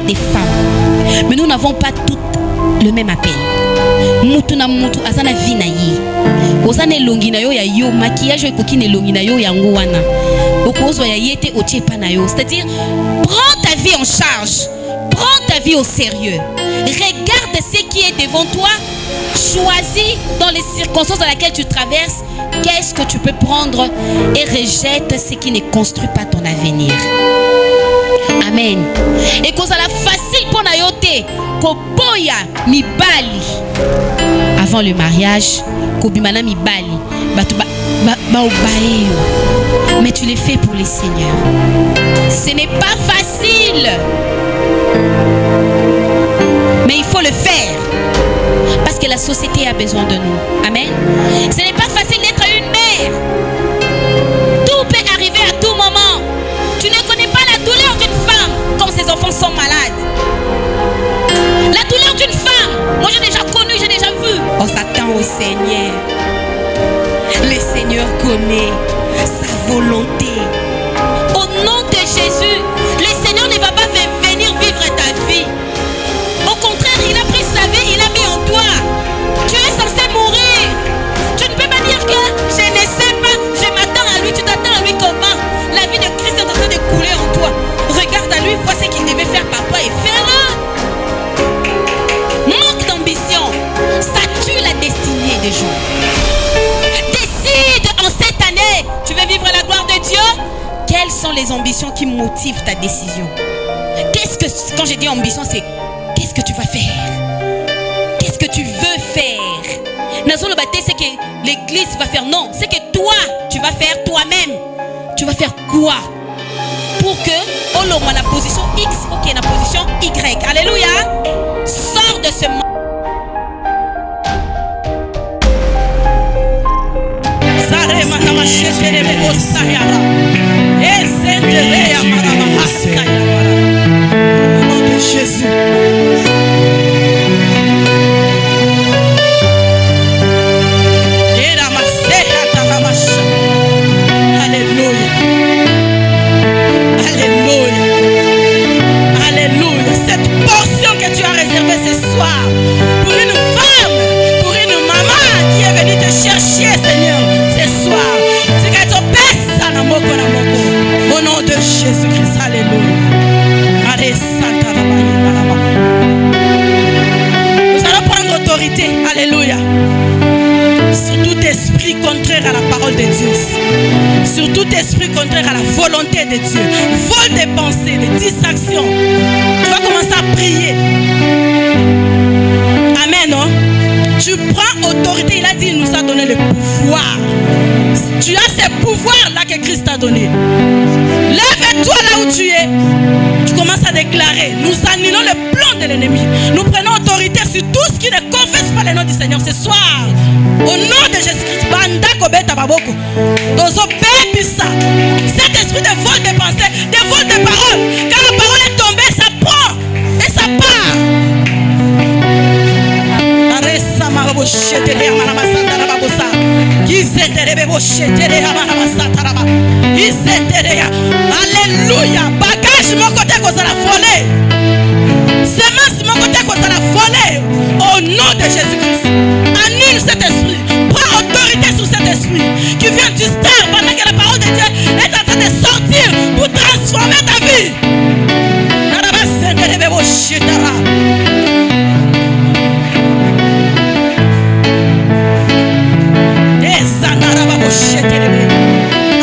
des femmes. Mais nous n'avons pas toutes le même appel. Mutu na mutu azana vie na ye. Ozana elongi na yo ya yo maquillage ekoki na elongi na yo yango wana. Okozwa ya yete otie pa na yo. C'est-à-dire prends ta vie en charge. Prends ta vie au sérieux. Regarde ce qui est devant toi. Choisis dans les circonstances dans lesquelles tu traverses, qu'est-ce que tu peux prendre et rejette ce qui ne construit pas ton avenir. Amen. Et cause à la facile pour nayote ko boya mibali avant le mariage, ko bimana mibali batu ba obaye. Mais tu les fais pour les seigneurs. Ce n'est pas facile. Mais il faut le faire. Parce que la société a besoin de nous. Amen. Ce n'est pas facile d'être une mère. Tout peut arriver à tout moment. Tu ne connais pas la douleur d'une femme quand ses enfants sont malades. La douleur d'une femme, moi j'ai déjà connu, j'ai déjà vu. On s'attend au Seigneur. Le Seigneur connaît sa volonté. Au nom de Jésus, le Seigneur ne va pas venir vivre ta vie. Au contraire, il a pris sa vie, il a mis en toi. Tu es censé mourir. Tu ne peux pas dire que je ne sais pas, je m'attends à lui. Tu t'attends à lui comment? La vie de Christ est en train de couler en toi. Regarde à lui, vois ce qu'il devait faire papa et fais-le. Manque d'ambition, ça tue la destinée des gens. Décide en cette année, tu veux vivre la gloire de Dieu? Quelles sont les ambitions qui motivent ta décision? Quand j'ai dit ambition, c'est qu'est-ce que tu vas faire? Qu'est-ce que tu veux faire? Nazolo Bate, c'est que l'église va faire. Non, c'est que toi, tu vas faire toi-même. Tu vas faire quoi? Pour que, oh non, la position X, ok, la position Y. Alléluia. Sors de ce monde. Au nom de Jésus. Au nom de Jésus-Christ, alléluia. Allez, Santa nous allons prendre autorité, alléluia, sur tout esprit contraire à la parole de Dieu, sur tout esprit contraire à la volonté de Dieu, vol des pensées, des distractions. Tu vas commencer à prier. Amen, non? Tu prends autorité, il a dit, il nous a donné le pouvoir. Tu as ces pouvoirs-là que Christ t'a donné. Lève-toi là où tu es. Tu commences à déclarer. Nous annulons le plan de l'ennemi. Nous prenons autorité sur tout ce qui ne confesse pas le nom du Seigneur ce soir. Au nom de Jésus-Christ. Cet esprit de vol de pensée, de vol de parole. Quand la parole est tombée, ça prend et ça part. Alléluia. Bagage mon côté qu'on a volé. Semence mon côté qu'on a volé. Au nom de Jésus-Christ. Annule cet esprit. Prends autorité sur cet esprit qui vient distraire pendant que la parole de Dieu est en train de sortir pour transformer ta vie.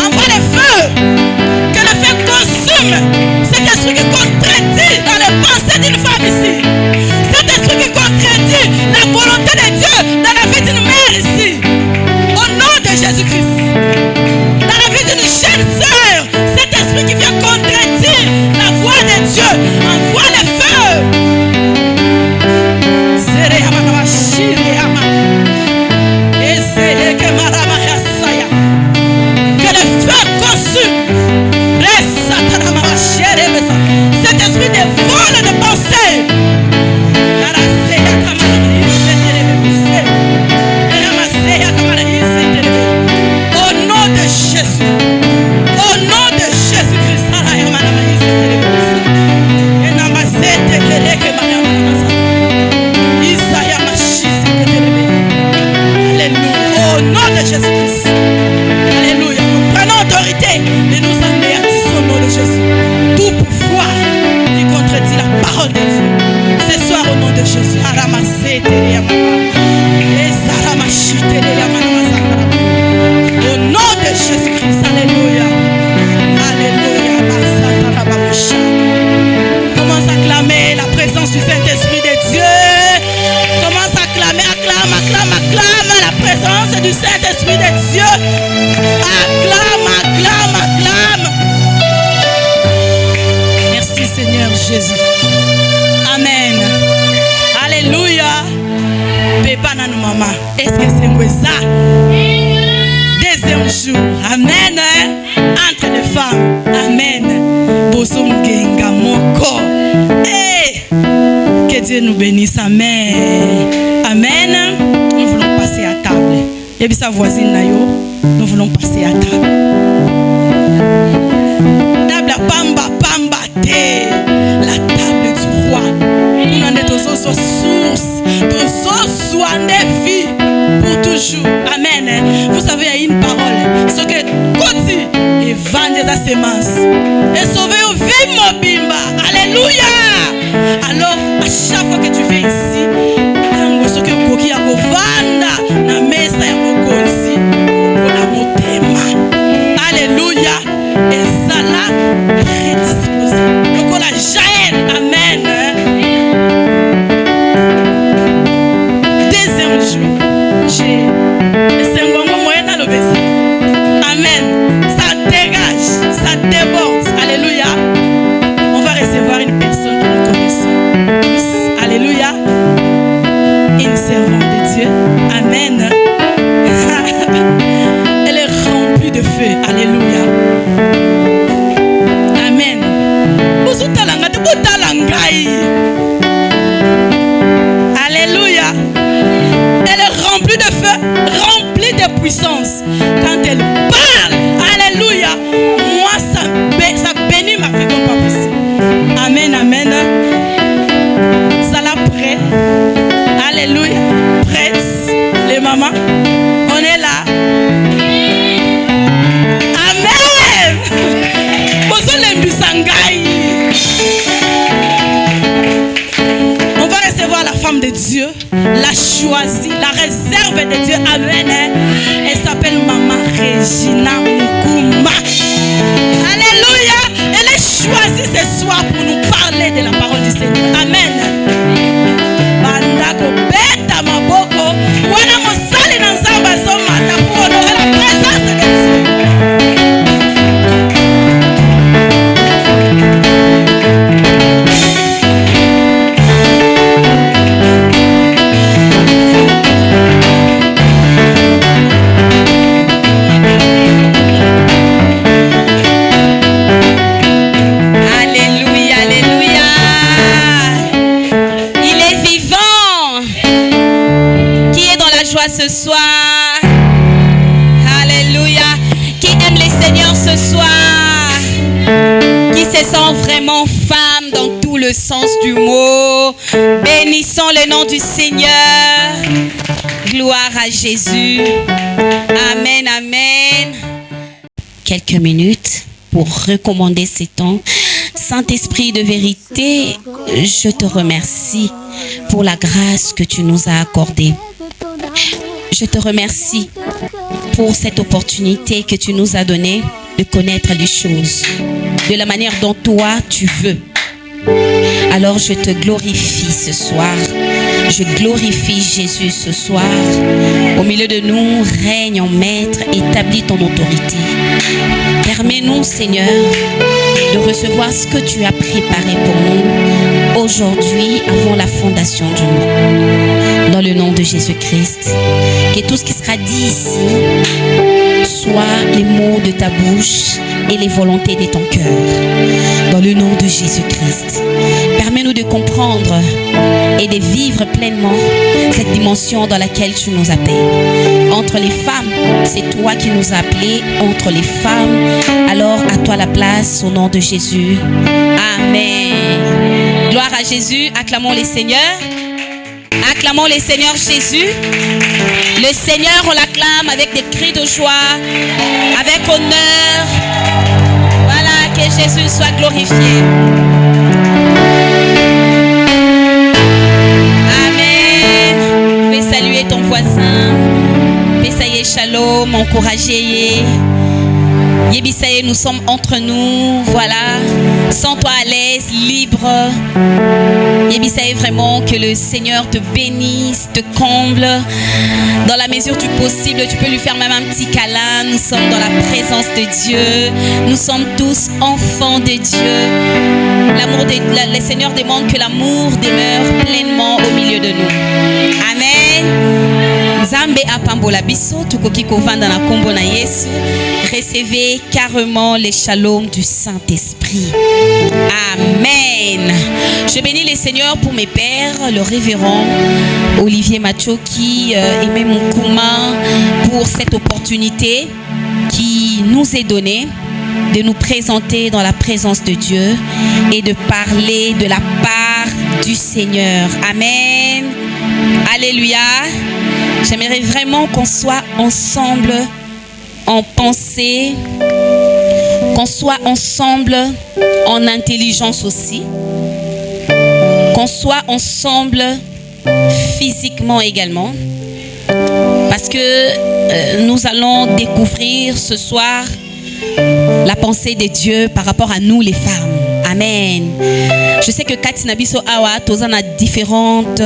Envoie le feu. Que le feu consume cet esprit qui contredit dans les pensées d'une femme ici. Cet esprit qui contredit la volonté de Dieu dans la vie d'une mère ici. Au nom de Jésus-Christ. Dans la vie d'une jeune sœur. Cet esprit qui vient contredire la voix de Dieu. Envoie le feu. parole de Dieu. Ce soir au nom de Jésus. Au nom de Jésus-Christ. Alléluia. Alléluia. Commence à clamer la présence du Saint-Esprit de Dieu. Commence à clamer, acclame, acclame, acclame la présence du Saint-Esprit de Dieu. Acclame, acclame, acclame. Merci Seigneur Jésus. Amen. Alléluia. Papa nan maman. Est-ce que c'est ça? Deuxième jour. Amen. Entre les femmes. Amen. Bosongenga moko. Hey. Que Dieu nous bénisse. Amen. Amen. Nous voulons passer à table. Et puis sa voisine Nayo. Nous voulons passer à table. Table à pamba pamba te. La table du roi. Nous en sommes source. Nous sommes des vies pour toujours. Amen. Vous savez, il y a une parole. Ce que Koti et vendre sa semence. Et sauver au vie mobimba. Alléluia. Alors, à chaque fois que tu viens ici, tango ce que Koki a vanda na mesa ya mokonzi. Ona motema. Alléluia. Et ça là, prédisposé. Donc on la jaël. Amen. Deuxième jour, j'ai c'est un moyen dans le baiser. Amen. Ça dégage, ça déborde. Alléluia. On va recevoir une personne que nous connaissons tous. Alléluia. Une servante de Dieu. Amen. Elle est remplie de feu. Alléluia. Amen. Alléluia. Elle est remplie de feu, remplie de puissance. Quand elle parle, alléluia, moi ça bénit ma vie comme pas possible. Amen, amen. Ça l'a prêt. Alléluia. Prête. Les mamans, on est là. Amen. On va recevoir la femme de Dieu, la choisie, la réserve de Dieu. Amen. Elle s'appelle Maman Regina Mukuma. Alléluia. Elle est choisie ce soir pour nous parler de la parole du Seigneur. Amen. Bandako beta maboko. Wana mosali na nzamba somata pour honorer la présence de Dieu. Ce soir, alléluia, qui aime le Seigneur ce soir, qui se sent vraiment femme dans tout le sens du mot. Bénissons le nom du Seigneur. Gloire à Jésus. Amen, amen. Quelques minutes pour recommander ces temps. Saint-Esprit de vérité, je te remercie pour la grâce que tu nous as accordée. Je te remercie pour cette opportunité que tu nous as donnée de connaître les choses de la manière dont toi tu veux. Alors je te glorifie ce soir. Je glorifie Jésus ce soir. Au milieu de nous, règne en maître, établis ton autorité. Permets-nous, Seigneur, de recevoir ce que tu as préparé pour nous aujourd'hui avant la fondation du monde. Dans le nom de Jésus-Christ, que tout ce qui sera dit ici soit les mots de ta bouche et les volontés de ton cœur. Dans le nom de Jésus-Christ, permets-nous de comprendre et de vivre pleinement cette dimension dans laquelle tu nous appelles. Entre les femmes, c'est toi qui nous as appelés. Entre les femmes, alors à toi la place au nom de Jésus. Amen. Gloire à Jésus. Acclamons les seigneurs. Acclamons le Seigneur Jésus. Le Seigneur, on l'acclame avec des cris de joie, avec honneur. Voilà, que Jésus soit glorifié. saluer ton voisin. Pesaye shalom, encouragez. Yebisaye, nous sommes entre nous, voilà. Sens-toi à l'aise, libre. Yebisaye, vraiment que le Seigneur te bénisse, te comble. Dans la mesure du possible, tu peux lui faire même un petit câlin. Nous sommes dans la présence de Dieu. Nous sommes tous enfants de Dieu. Le Seigneur demande que l'amour demeure pleinement au milieu de nous. Amen. Nzambe apambola biso tukoki kovanda na kombo na Yesu. Recevez carrément les shalom du Saint-Esprit. Amen. Je bénis les Seigneurs pour mes pères, le révérend Olivier Machoki, Aimé Moukouma, pour cette opportunité qui nous est donnée de nous présenter dans la présence de Dieu et de parler de la part du Seigneur. Amen. Alléluia. J'aimerais vraiment qu'on soit ensemble en pensée, qu'on soit ensemble en intelligence aussi, qu'on soit ensemble physiquement également, parce que nous allons découvrir ce soir la pensée de Dieu par rapport à nous les femmes. Amen. Je sais que Katina Biso Awa, Tozana différentes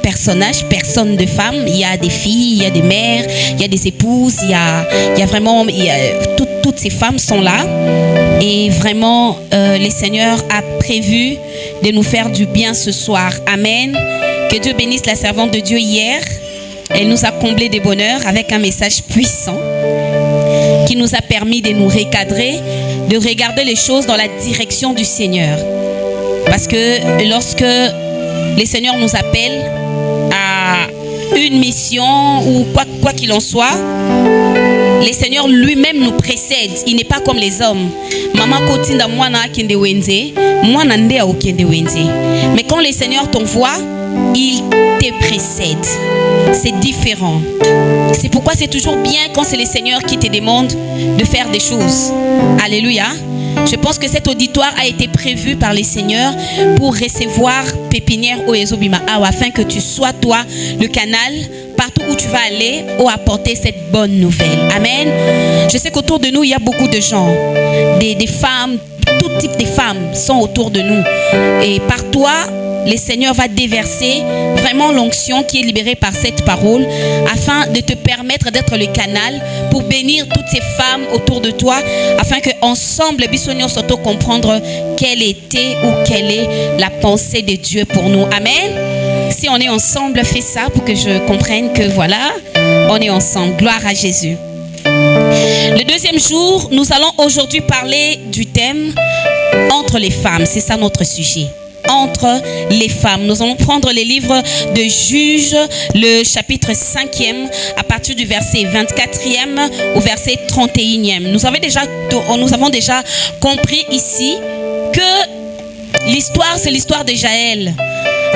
personnes de femmes. Il y a des filles, il y a des mères, il y a des épouses, il y a vraiment, toutes ces femmes sont là. Et vraiment, le Seigneur a prévu de nous faire du bien ce soir. Amen. Que Dieu bénisse la servante de Dieu hier. Elle nous a comblé de bonheur avec un message puissant qui nous a permis de nous recadrer, de regarder les choses dans la direction du Seigneur. Parce que lorsque le Seigneur nous appelle à une mission ou quoi qu'il en soit, le Seigneur lui-même nous précède. Il n'est pas comme les hommes. Maman kotinda mwana kende wenze, mwana ndea okende wenze. Mais quand le Seigneur t'envoie, il te précède. C'est différent. C'est pourquoi c'est toujours bien quand c'est le Seigneur qui te demande de faire des choses. Alléluia. Je pense que cet auditoire a été prévu par les seigneurs pour recevoir Pépinière Oezobima afin que tu sois toi le canal partout où tu vas aller pour apporter cette bonne nouvelle. Amen. Je sais qu'autour de nous il y a beaucoup de gens, des femmes, tout type de femmes sont autour de nous. Et par toi, le Seigneur va déverser vraiment l'onction qui est libérée par cette parole afin de te permettre d'être le canal pour bénir toutes ces femmes autour de toi afin que ensemble bisogno soto comprendre quelle était ou quelle est la pensée de Dieu pour nous. Amen. Si on est ensemble, fais ça pour que je comprenne que voilà, on est ensemble. Gloire à Jésus. Le deuxième jour, nous allons aujourd'hui parler du thème entre les femmes. C'est ça notre sujet. Entre les femmes. Nous allons prendre les livres de Juges, le chapitre 5e, à partir du verset 24e au verset 31e. Nous avons déjà compris ici que l'histoire, c'est l'histoire de Jaël.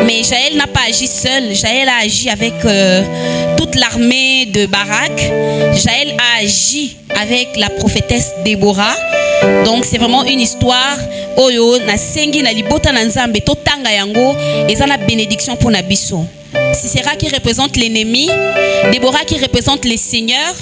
Mais Jaël n'a pas agi seul. Jaël a agi avec toute l'armée de Barak. Jaël a agi avec la prophétesse Déborah. Donc c'est vraiment une histoire oyo na sengi na libota na nzambe totanga yango eza na bénédiction pour Nabiso. Sisera qui représente l'ennemi, Déborah qui représente les seigneurs,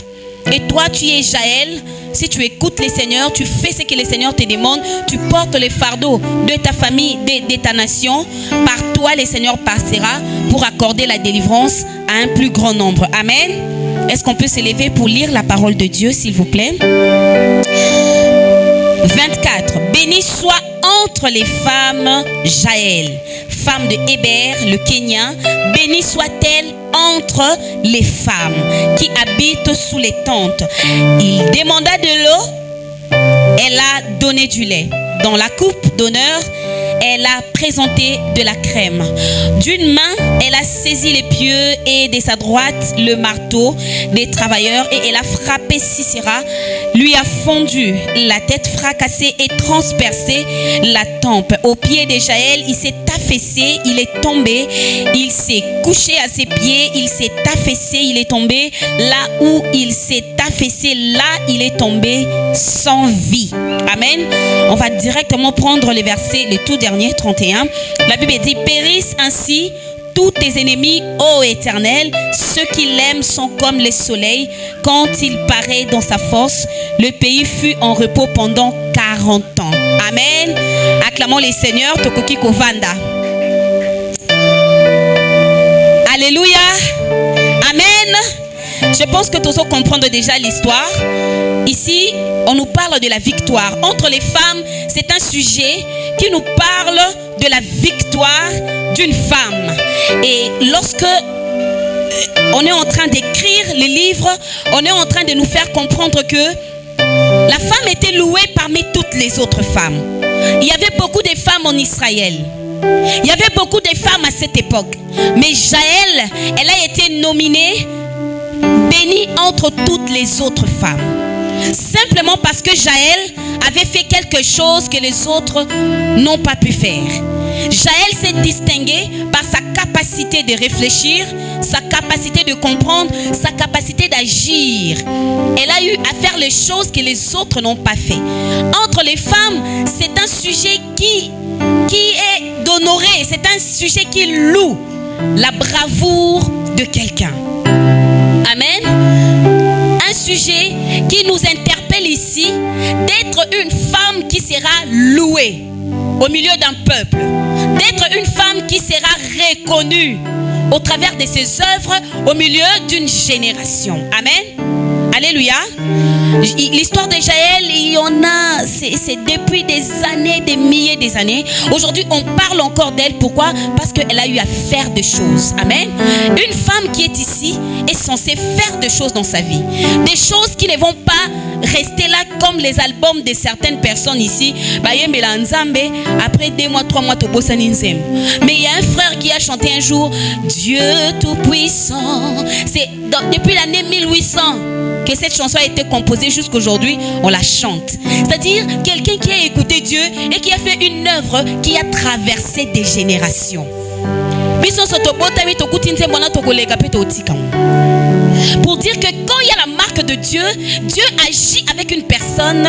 et toi tu es Jaël. Si tu écoutes les seigneurs, tu fais ce que les seigneurs te demandent, tu portes le fardeau de ta famille, de ta nation. Par toi, le Seigneur passera pour accorder la délivrance à un plus grand nombre. Amen. Est-ce qu'on peut s'élever pour lire la parole de Dieu, s'il vous plaît? 24. Béni soit entre les femmes Jaël, femme de Héber, le Kénien. Béni soit-elle entre les femmes qui habitent sous les tentes. Il demanda de l'eau, elle a donné du lait. Dans la coupe d'honneur, elle a présenté de la crème. D'une main, elle a saisi les pieux et de sa droite le marteau des travailleurs et elle a frappé Sisera, lui a fondu la tête, fracassé et transpercé la tempe. Au pied de Jaël, il s'est affaissé, il est tombé, il s'est couché à ses pieds, il s'est affaissé, il est tombé. Là où il s'est affaissé, là il est tombé sans vie. Amen. On va directement prendre les versets, le tout dernier, 31. La Bible dit, périssent ainsi tous tes ennemis, ô Éternel. Ceux qui l'aiment sont comme le soleil quand il paraît dans sa force. Le pays fut en repos pendant 40 ans. Amen. Acclamons les seigneurs. Tokoki Kovanda. Alléluia. Amen. Je pense que tous comprendre déjà l'histoire. Ici, on nous parle de la victoire. Entre les femmes, c'est un sujet qui nous parle de la victoire d'une femme. Et lorsque on est en train d'écrire les livres, on est en train de nous faire comprendre que la femme était louée parmi toutes les autres femmes. Il y avait beaucoup de femmes en Israël. Il y avait beaucoup de femmes à cette époque. Mais Jaël, elle a été nominée bénie entre toutes les autres femmes. Simplement parce que Jaël avait fait quelque chose que les autres n'ont pas pu faire. Jaël s'est distinguée par sa capacité de réfléchir, sa capacité de comprendre, sa capacité d'agir. Elle a eu à faire les choses que les autres n'ont pas fait. Entre les femmes, c'est un sujet qui est d'honorer, c'est un sujet qui loue la bravoure de quelqu'un. Amen. Un sujet qui nous interpelle ici d'être une femme qui sera louée au milieu d'un peuple, d'être une femme qui sera reconnue au travers de ses œuvres au milieu d'une génération. Amen. Alléluia. L'histoire de Jaël, il y en a, c'est depuis des années, des milliers des années. Aujourd'hui, on parle encore d'elle. Pourquoi? Parce qu'elle a eu à faire des choses. Amen. Une femme qui est ici est censée faire des choses dans sa vie. Des choses qui ne vont pas rester là comme les albums de certaines personnes ici. Après 2 mois, 3 mois, mais il y a un frère qui a chanté un jour Dieu Tout-Puissant. C'est depuis l'année 1800 que cette chanson a été composée jusqu'à aujourd'hui, on la chante. C'est-à-dire quelqu'un qui a écouté Dieu et qui a fait une œuvre qui a traversé des générations. Pour dire que quand il y a la marque de Dieu, Dieu agit avec une personne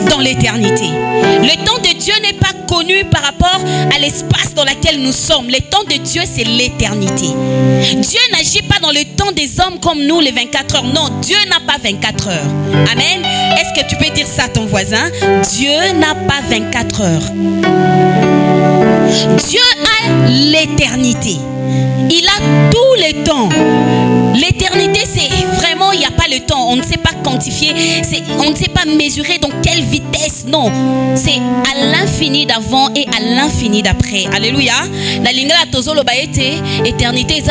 dans l'éternité. Le temps de Dieu n'est pas connu par rapport à l'espace dans lequel nous sommes. Le temps de Dieu, c'est l'éternité. Dieu n'agit pas dans le temps des hommes comme nous, les 24 heures. Non, Dieu n'a pas 24 heures. Amen. Est-ce que tu peux dire ça à ton voisin? Dieu n'a pas 24 heures. Dieu a l'éternité. Il a tout le temps. L'éternité, c'est vraiment, il n'y a pas le temps. On ne sait pas quantifier. On ne sait pas mesurer dans quelle vitesse. Non. C'est à l'infini d'avant et à l'infini d'après. Alléluia. La lingala tozolo baete, éternité,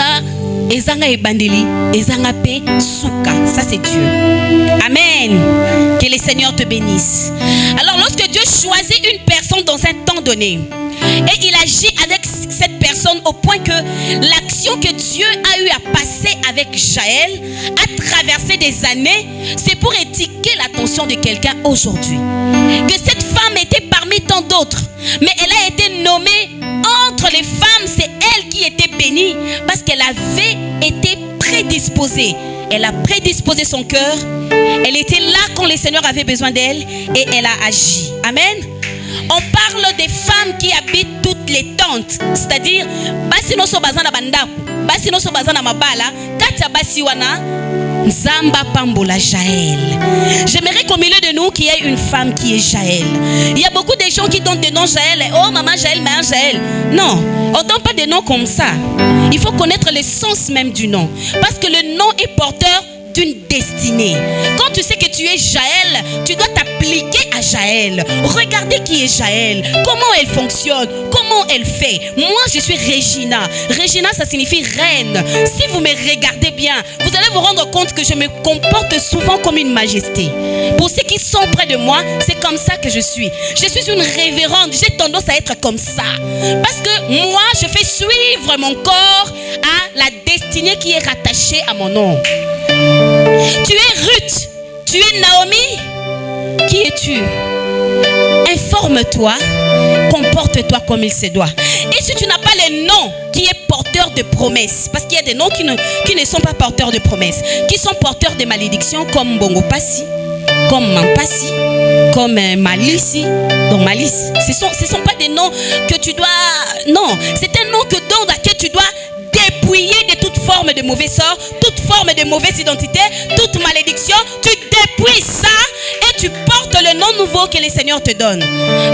ezanga ebandeli, ezanga pe souka. Ça, c'est Dieu. Amen. Que le Seigneur te bénisse. Alors, lorsque Dieu choisit une personne dans un temps donné, et il agit avec cette personne au point que l'action que Dieu a eu à passer avec Jaël, a traversé des années, c'est pour étiqueter l'attention de quelqu'un aujourd'hui. Que cette femme était parmi tant d'autres, mais elle a été nommée entre les femmes, c'est elle qui était bénie parce qu'elle avait été prédisposée. Elle a prédisposé son cœur, elle était là quand le Seigneur avait besoin d'elle et elle a agi. Amen. On parle des femmes qui habitent toutes les tentes, c'est-à-dire basi no so bazana bandaku, basi no so bazana mabala, katia basi wana Nzamba pambola Jaël. J'aimerais qu'au milieu de nous qu'il y ait une femme qui est Jaël. Il y a beaucoup de gens qui donnent des noms Jaël. Oh maman Jaël, maman Jaël. Non, on ne donne pas des noms comme ça. Il faut connaître le sens même du nom, parce que le nom est porteur d'une destinée. Quand tu sais que tu es Jaël, tu dois t'appliquer à Jaël. Regardez qui est Jaël, comment elle fonctionne, comment elle fait. Moi, je suis Regina. Regina, ça signifie reine. Si vous me regardez bien, vous allez vous rendre compte que je me comporte souvent comme une majesté. Pour ceux qui sont près de moi, c'est comme ça que je suis. Je suis une révérende. J'ai tendance à être comme ça. Parce que moi, je fais suivre mon corps à la destinée qui est rattachée à mon nom. Tu es Ruth, tu es Naomi. Qui es-tu? Informe-toi, comporte-toi comme il se doit. Et si tu n'as pas le nom qui est porteur de promesses, parce qu'il y a des noms qui ne sont pas porteurs de promesses, qui sont porteurs de malédictions, comme Bongo Passi, comme Mampassi, comme Malissi. Donc Malice, ce sont pas des noms que tu dois... Non, c'est un nom dans lequel tu dois dépouillé de toute forme de mauvais sort, toute forme de mauvaise identité, toute malédiction. Tu dépouilles ça et tu portes le nom nouveau que le Seigneur te donne.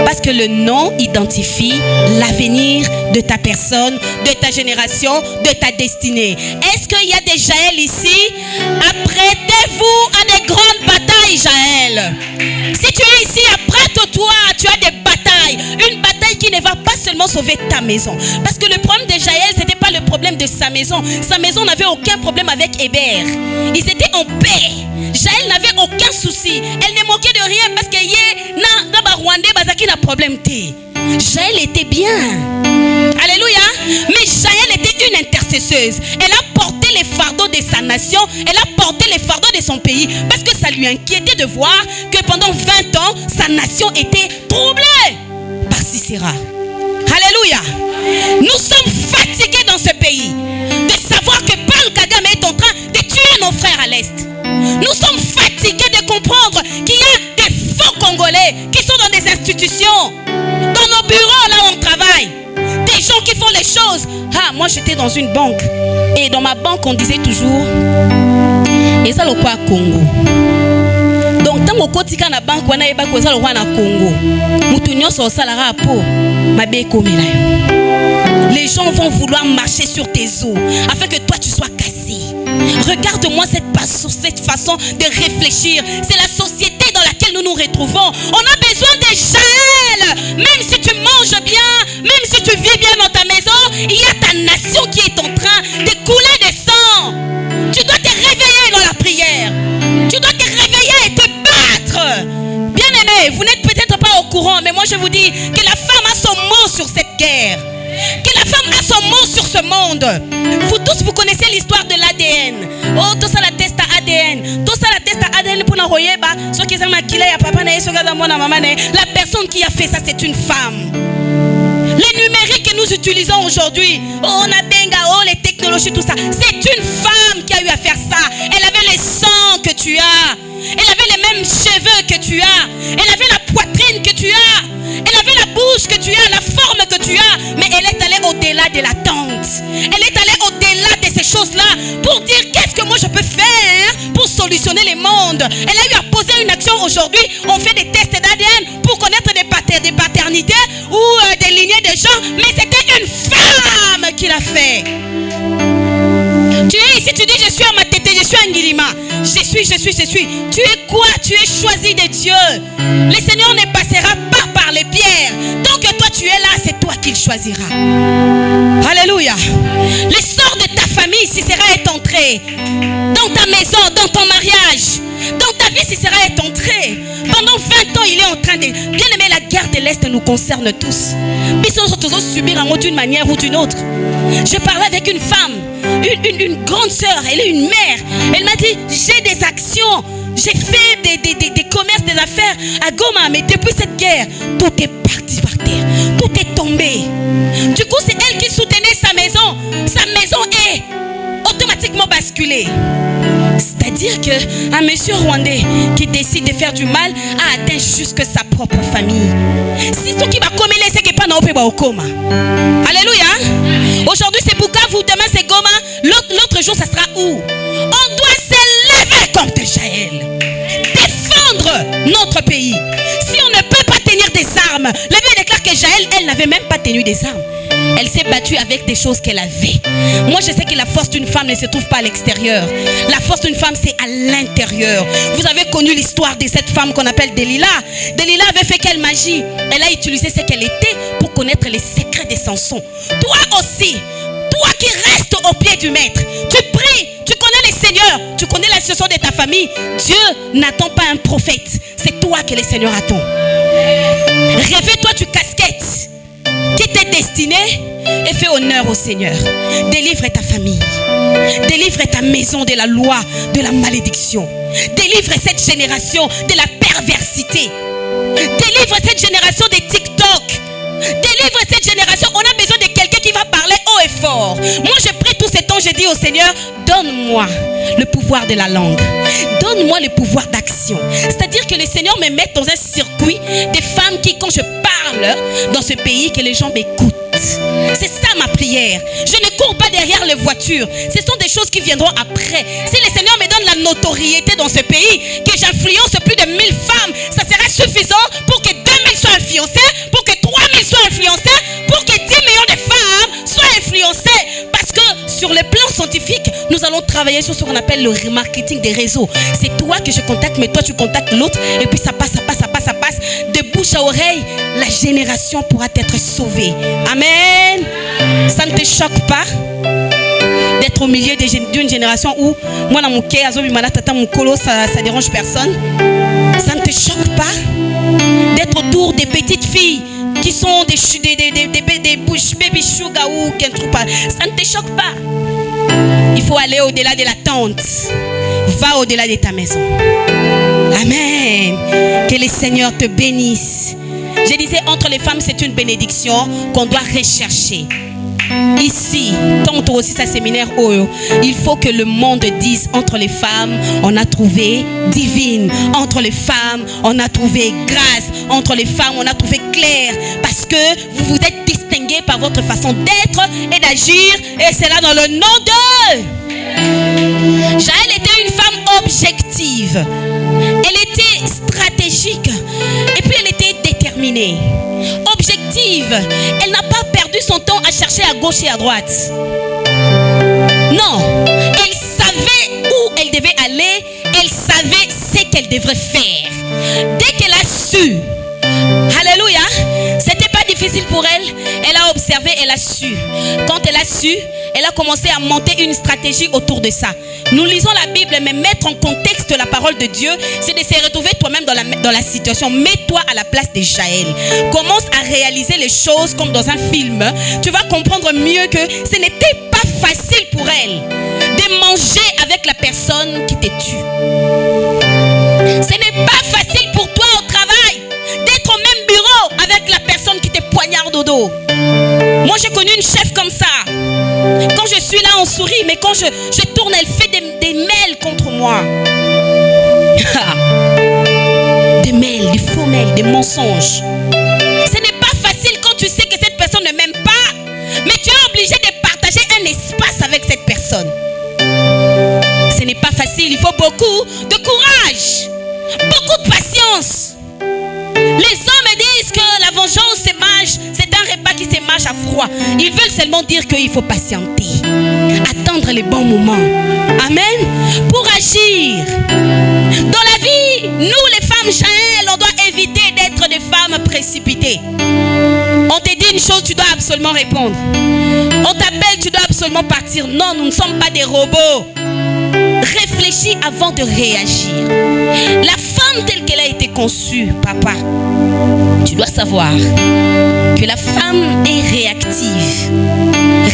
Parce que le nom identifie l'avenir de ta personne, de ta génération, de ta destinée. Est-ce qu'il y a des Jaël ici? Apprêtez-vous à des grandes batailles, Jaël. Si tu es ici, apprête-toi, tu as des batailles. Une bataille qui ne va pas seulement sauver ta maison. Parce que le problème de Jaël, ce n'était pas le problème de sa maison. Sa maison n'avait aucun problème avec Hébert. Ils étaient en paix. Jaël n'avait aucun souci. Elle ne manquait de rien parce que n'a Rwandais bazaki na problème té. Jaël était bien. Alléluia. Mais Jaël était une intercesseuse. Elle a porté les fardeaux de sa nation. Elle a porté les fardeaux de son pays. Parce que ça lui inquiétait de voir que pendant 20 ans, sa nation était troublée par Sisera. Alléluia. Nous sommes fatigués dans ce pays de savoir que Paul Kagame est en train de tuer nos frères à l'Est. Nous sommes fatigués de comprendre qu'il y a des faux Congolais qui sont dans des institutions, dans nos bureaux là où on travaille. Des gens qui font les choses. Ah, moi j'étais dans une banque. Et dans ma banque, on disait toujours et ça le quoi Congo. Donc tant que tu es dans la banque, on a eu beaucoup de gens na Congo. Moutounio so salara po mabe komela. Les gens vont vouloir marcher sur tes os afin que toi tu sois cassé. Regarde-moi cette façon de réfléchir. C'est la société dans laquelle nous nous retrouvons. On a besoin de Jaël. Même si tu manges bien, même si tu vis bien dans ta maison, il y a ta nation qui est en train de couler de sang. Tu dois te réveiller dans la prière. Tu dois te réveiller et te battre. Bien-aimés, vous n'êtes peut-être pas au courant, mais moi je vous dis que la femme a son mot sur cette guerre. Que la femme a son mot sur ce monde. Vous tous, vous connaissez l'histoire de l'ADN. Oh, tout ça la test à ADN. Tout ça la test à ADN pour la personne qui a fait ça, c'est une femme. Les numériques que nous utilisons aujourd'hui, oh, on a benga, oh, les technologies, tout ça, c'est une femme qui a eu à faire ça. Elle avait les sangs que tu as. Elle avait les mêmes cheveux que tu as. Elle avait la poitrine que tu as. Elle avait la bouche que tu as, la forme que tu as. Mais elle est allée au-delà de l'attente. Elle est allée au-delà de ces choses-là pour dire qu'est-ce que moi je peux faire pour solutionner les mondes. Elle a eu à poser une action aujourd'hui. On fait des tests d'ADN pour connaître des paternités ou des lignées de gens. Mais c'était une femme qui l'a fait. Tu es ici, tu dis je suis à ma tête, je suis à Ngilima. Je suis. Tu es quoi? Tu es choisi de Dieu. Le Seigneur ne passera pas par les pierres. Tant que toi tu es là, c'est toi qu'il choisira. Alléluia. Le sort de ta famille, Sisera est entré. Dans ta maison, dans ton mariage, dans ta vie, Sisera est entré. Pendant 20 ans, il est en train de... Bien aimé, la guerre de l'Est nous concerne tous. Puis nous tous subir d'une manière ou d'une autre. Je parlais avec une femme, une grande sœur, elle est une mère. Elle m'a dit, j'ai des actions, j'ai fait des commerces, des affaires à Goma, mais depuis cette guerre, tout est parti par terre, tout est tombé. Du coup, c'est elle qui soutenait sa maison. Sa maison est automatiquement basculée. C'est-à-dire qu'un monsieur rwandais qui décide de faire du mal a atteint jusque sa propre famille. Si ce qui va commettre, c'est que pas au coma. Alléluia. Aujourd'hui c'est Bukavu, demain c'est Goma, l'autre jour ça sera où? On doit se lever contre Jaël, défendre notre pays. Si on ne peut pas tenir des armes, la Bible déclare que Jaël, elle n'avait même pas tenu des armes. Elle s'est battue avec des choses qu'elle avait. Moi, je sais que la force d'une femme ne se trouve pas à l'extérieur. La force d'une femme, c'est à l'intérieur. Vous avez connu l'histoire de cette femme qu'on appelle Delilah. Delilah avait fait quelle magie? Elle a utilisé ce qu'elle était pour connaître les secrets de Samson. Toi aussi, toi qui restes au pied du maître, tu pries, tu connais les seigneurs, tu connais la situation de ta famille. Dieu n'attend pas un prophète. C'est toi que le Seigneur attend. Réveille-toi du casquette qui t'est destiné et fais honneur au Seigneur. Délivre ta famille. Délivre ta maison de la loi, de la malédiction. Délivre cette génération de la perversité. Délivre cette génération des TikTok. Délivre cette génération. On a besoin de quelqu'un qui va parler haut et fort. Moi je prie tout ce temps, je dis au Seigneur, donne-moi le pouvoir de la langue. Donne-moi le pouvoir d'action. C'est-à-dire que le Seigneur me met dans un circuit des femmes qui, quand je parle dans ce pays, que les gens m'écoutent. C'est ça ma prière. Je ne cours pas derrière les voitures. Ce sont des choses qui viendront après. Si le Seigneur me donne la notoriété dans ce pays, que j'influence plus de 1000 femmes, ça sera suffisant pour que 2000 soient influencées, pour que 3000 soient influencées, pour que 10 millions de femmes soient influencées. Parce que sur le plan scientifique, nous allons travailler sur ce qu'on appelle le remarketing des réseaux. C'est toi que je contacte, mais toi tu contactes l'autre, et puis ça passe. De bouche à oreille, la génération pourra être sauvée. Amen. Ça ne te choque pas d'être au milieu d'une génération où moi dans mon cœur, ça dérange personne? Ça ne te choque pas d'être autour des petites filles qui sont des baby sugar ou qu'un truc pas? Ça ne te choque pas? Il faut aller au-delà de la tente. Va au-delà de ta maison. Amen. Que le Seigneur te bénisse. Je disais, entre les femmes, c'est une bénédiction qu'on doit rechercher. Ici, tant aussi sa séminaire, il faut que le monde dise, entre les femmes, on a trouvé divine. Entre les femmes, on a trouvé grâce. Entre les femmes, on a trouvé clair. Parce que vous vous êtes distingués par votre façon d'être et d'agir. Et c'est là dans le nom de... Jaël était une femme objective. Elle était stratégique. Et puis elle était déterminée. Objective. Elle n'a pas perdu son temps à chercher à gauche et à droite. Non. Elle savait où elle devait aller. Elle savait ce qu'elle devrait faire. Dès qu'elle a su, alléluia, c'était pas difficile pour elle. Elle a observé, elle a su. Quand elle a su, elle a commencé à monter une stratégie autour de ça. Nous lisons la Bible, mais mettre en contexte la parole de Dieu, c'est de se retrouver toi-même dans la situation. Mets-toi à la place de Jaël. Commence à réaliser les choses comme dans un film. Tu vas comprendre mieux que ce n'était pas facile pour elle de manger avec la personne qui te tue. Ce n'est pas facile pour toi au travail d'être au même bureau avec la personne qui te poignarde au dos. Moi, j'ai connu une chef comme ça. Quand je suis là, on sourit, mais quand je tourne, elle fait des mails contre moi. Des mails, des faux mails, des mensonges. Ce n'est pas facile quand tu sais que cette personne ne m'aime pas, mais tu es obligé de partager un espace avec cette personne. Ce n'est pas facile, il faut beaucoup de courage, beaucoup de patience. Les hommes disent que la vengeance se mange, c'est un repas qui se mange à froid. Ils veulent seulement dire qu'il faut patienter, attendre les bons moments. Amen. Pour agir. Dans la vie, nous les femmes Jaël, on doit éviter d'être des femmes précipitées. On te dit une chose, tu dois absolument répondre. On t'appelle, tu dois absolument partir. Non, nous ne sommes pas des robots. Réfléchis avant de réagir. La femme telle qu'elle a été conçue, papa, tu dois savoir que la femme est réactive.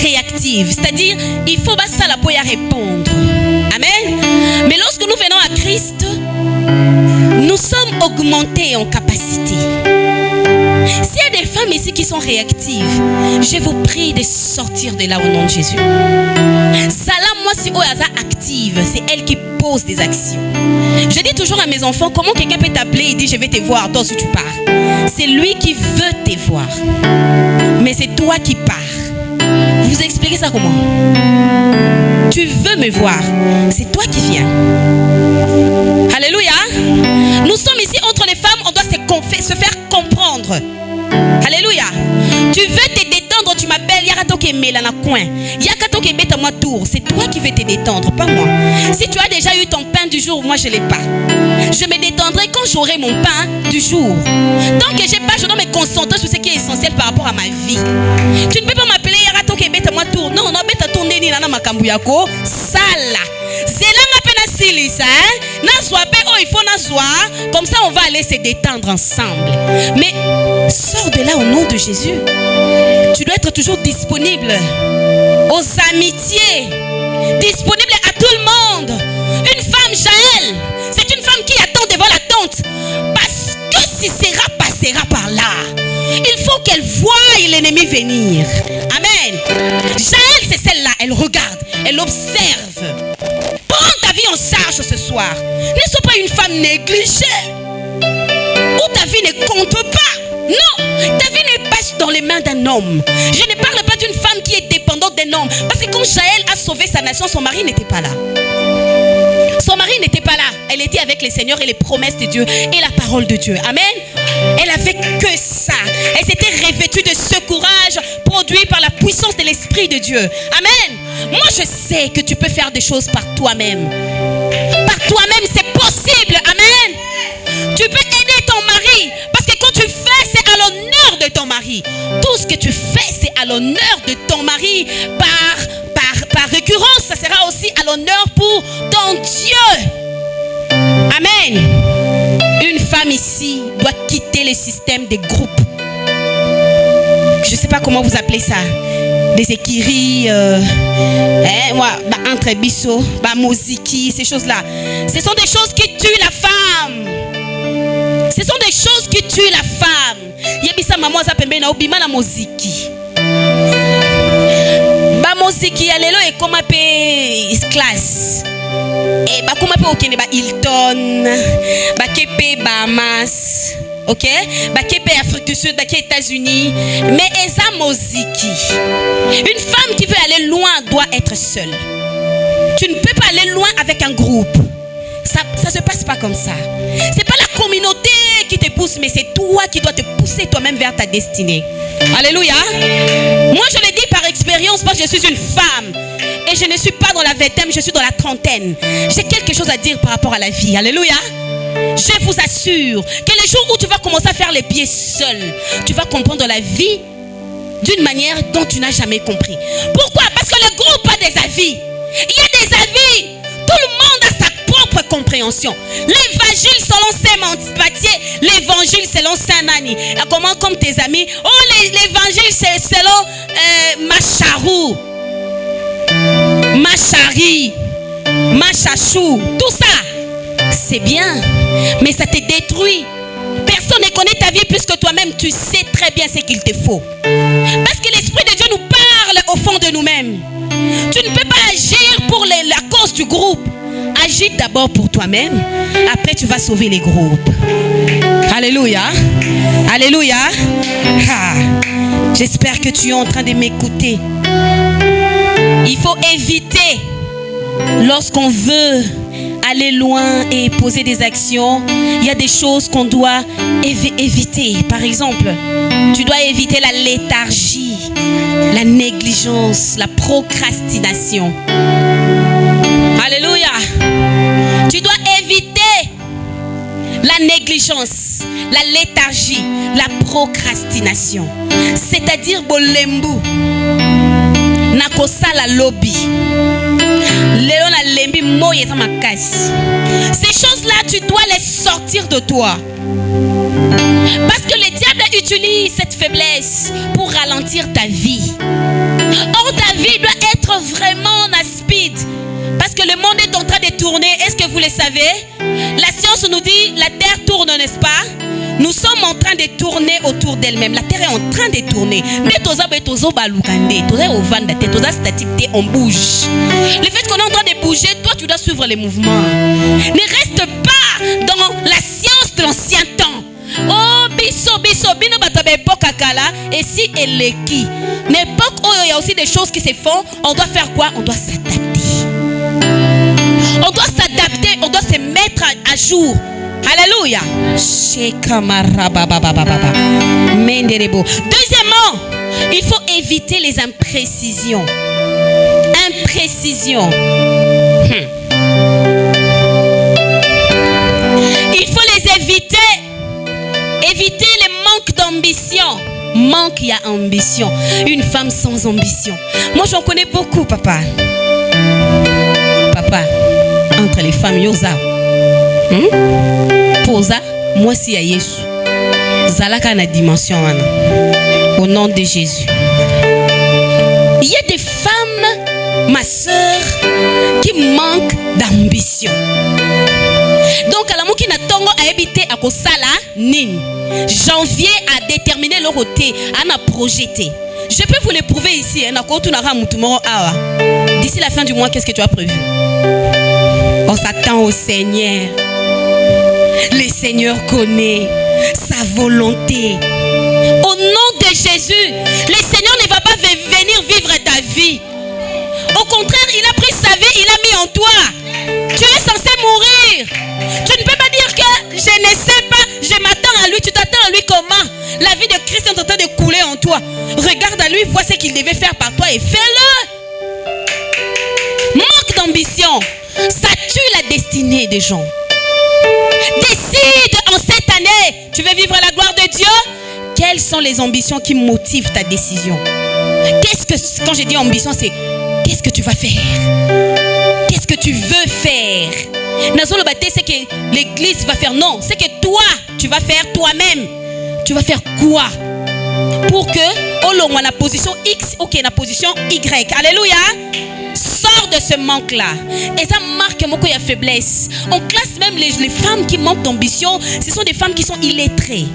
Réactive, c'est-à-dire il faut pas ça la pour y répondre. Amen. Mais lorsque nous venons à Christ, nous sommes augmentés en capacité. S'il y a des femmes ici qui sont réactives, je vous prie de sortir de là au nom de Jésus. Salam, moi, si Oyaza active, c'est elle qui pose des actions. Je dis toujours à mes enfants, comment quelqu'un peut t'appeler et dire je vais te voir, toi si tu pars. C'est lui qui veut te voir. Mais c'est toi qui pars. Vous expliquez ça comment? Tu veux me voir, c'est toi qui viens. Alléluia. Nous sommes ici entre les femmes, on doit se faire comprendre. Alléluia. Tu veux te détendre, tu m'appelles Yakato Kemela na coin. Yakato Kebeta moi tour. C'est toi qui veux te détendre, pas moi. Si tu as déjà eu ton pain du jour, moi je l'ai pas. Je me détendrai quand j'aurai mon pain du jour. Tant que j'ai pas, je dois me concentrer sur ce qui est essentiel par rapport à ma vie. Tu ne peux pas m'appeler Yakato Kebeta moi tour. Non, non, beta tourner ni nana makambuyako. Sala. Zelanga pena silisa, hein? Na soape oh il faut na soa. Comme ça on va aller se détendre ensemble. Mais sors de là au nom de Jésus. Tu dois être toujours disponible aux amitiés, disponible à tout le monde. Une femme Jaël, c'est une femme qui attend devant la tente parce que Sisera passera par là. Il faut qu'elle voie l'ennemi venir. Amen. Jaël, c'est celle-là, elle regarde, elle observe. Prends ta vie en charge ce soir. Ne sois pas une femme négligée où ta vie ne compte pas. Non, ta vie n'est pas dans les mains d'un homme. Je ne parle pas d'une femme qui est dépendante d'un homme. Parce que quand Jaël a sauvé sa nation, son mari n'était pas là. Son mari n'était pas là. Elle était avec le Seigneur et les promesses de Dieu et la parole de Dieu. Amen. Elle avait que ça. Elle s'était revêtue de ce courage produit par la puissance de l'Esprit de Dieu. Amen. Moi, je sais que tu peux faire des choses par toi-même. Par toi-même, c'est possible. Amen. Tu peux aider ton mari. Parce que quand tu fais, c'est à l'honneur de ton mari. Tout ce que tu fais, c'est à l'honneur de ton mari. Par récurrence, ça sera aussi à l'honneur pour ton Dieu. Amen. Une femme ici doit quitter le système des groupes. Je ne sais pas comment vous appelez ça. Des écuries, entre bisso, moziki, ces choses-là. Ce sont des choses qui tuent la femme. Ce sont des choses qui tuent la femme. Yebisa maman za pembe na obima na moziki. Ba moziki ya lelo ekoma pe classe. Et ba koma pe okende ba Hilton, ba kepe Bahamas. OK? Ba kepe Afrique du Sud, ba kepe États-Unis, mais eza moziki. Une femme qui veut aller loin doit être seule. Tu ne peux pas aller loin avec un groupe. Ça se passe pas comme ça. C'est pas la communauté qui te pousse, mais c'est toi qui dois te pousser toi-même vers ta destinée. Alléluia. Moi, je le dis par expérience parce que je suis une femme. Et je ne suis pas dans la vingtaine, je suis dans la trentaine. J'ai quelque chose à dire par rapport à la vie. Alléluia. Je vous assure que le jour où tu vas commencer à faire les pieds seul, tu vas comprendre la vie d'une manière dont tu n'as jamais compris. Pourquoi? Parce que le groupe a des avis. Il y a des avis. Tout le monde a sa propre compréhension. L'évangile selon Saint Matthieu, l'évangile selon Saint Nani. Comment comme tes amis? Oh, l'évangile c'est selon Macharou, Machari, Machachou. Tout ça, c'est bien, mais ça te détruit. Personne ne connaît ta vie plus que toi-même. Tu sais très bien ce qu'il te faut. Parce que l'Esprit de Dieu nous parle au fond de nous-mêmes. Tu ne peux pas agir pour la cause du groupe. Agis d'abord pour toi-même. Après, tu vas sauver les groupes. Alléluia. Alléluia. J'espère que tu es en train de m'écouter. Il faut éviter, lorsqu'on veut aller loin et poser des actions, il y a des choses qu'on doit éviter. Par exemple, tu dois éviter la léthargie, la négligence, la procrastination. Alléluia. Tu dois éviter la négligence, la léthargie, la procrastination. C'est-à-dire bolembu, nakosala lobby. Ces choses-là, tu dois les sortir de toi. Parce que le diable utilise cette faiblesse pour ralentir ta vie. Or, ta vie doit être vraiment en speed. Parce que le monde est en train de tourner. Est-ce que vous le savez? La science nous dit la terre tourne, n'est-ce pas? Nous sommes en train de tourner autour d'elle-même. La terre est en train de tourner. On bouge. Le fait qu'on est en train de bouger, toi tu dois suivre les mouvements. Ne reste pas dans la science de l'ancien temps. Oh, bino batabe époque akala. Et si elle est qui? L'époque où il y a aussi des choses qui se font, on doit faire quoi? On doit s'adapter. On doit s'adapter, on doit se mettre à jour. Alléluia. Deuxièmement, il faut éviter les imprécisions. Imprécisions. Il faut les éviter. Éviter les manques d'ambition. Manque, il y a ambition. Une femme sans ambition. Moi, j'en connais beaucoup, papa. Papa, entre les femmes, yoza. Posa, moi si à Yesu. Zalaka na dimension wana. Au nom de Jésus. Il y a des femmes, ma soeur, qui manquent d'ambition. Donc, à la mouki na tongo a habité à Kosala, nin. Janvier a déterminé leur côté, a projeté. Je peux vous le prouver ici. D'ici la fin du mois, qu'est-ce que tu as prévu? On s'attend au Seigneur. Le Seigneur connaît sa volonté. Au nom de Jésus, le Seigneur ne va pas venir vivre ta vie. Au contraire, il a pris sa vie, il a mis en toi. Tu es censé mourir. Tu ne peux pas dire que je ne sais pas, je m'attends à lui. Tu t'attends à lui comment? La vie de Christ est en train de couler en toi. Regarde à lui, vois ce qu'il devait faire par toi et fais-le. Manque d'ambition, ça tue la destinée des gens. Décide en cette année, tu veux vivre la gloire de Dieu? Quelles sont les ambitions qui motivent ta décision? Quand je dis ambition, c'est qu'est-ce que tu vas faire? Qu'est-ce que tu veux faire? C'est que l'église va faire. Non, c'est que toi, tu vas faire toi-même. Tu vas faire quoi? Pour que, au long de la position X, ok, la position Y. Alléluia. Sors de ce manque-là. Et ça marque beaucoup de faiblesse. On classe même les femmes qui manquent d'ambition. Ce sont des femmes qui sont illettrées.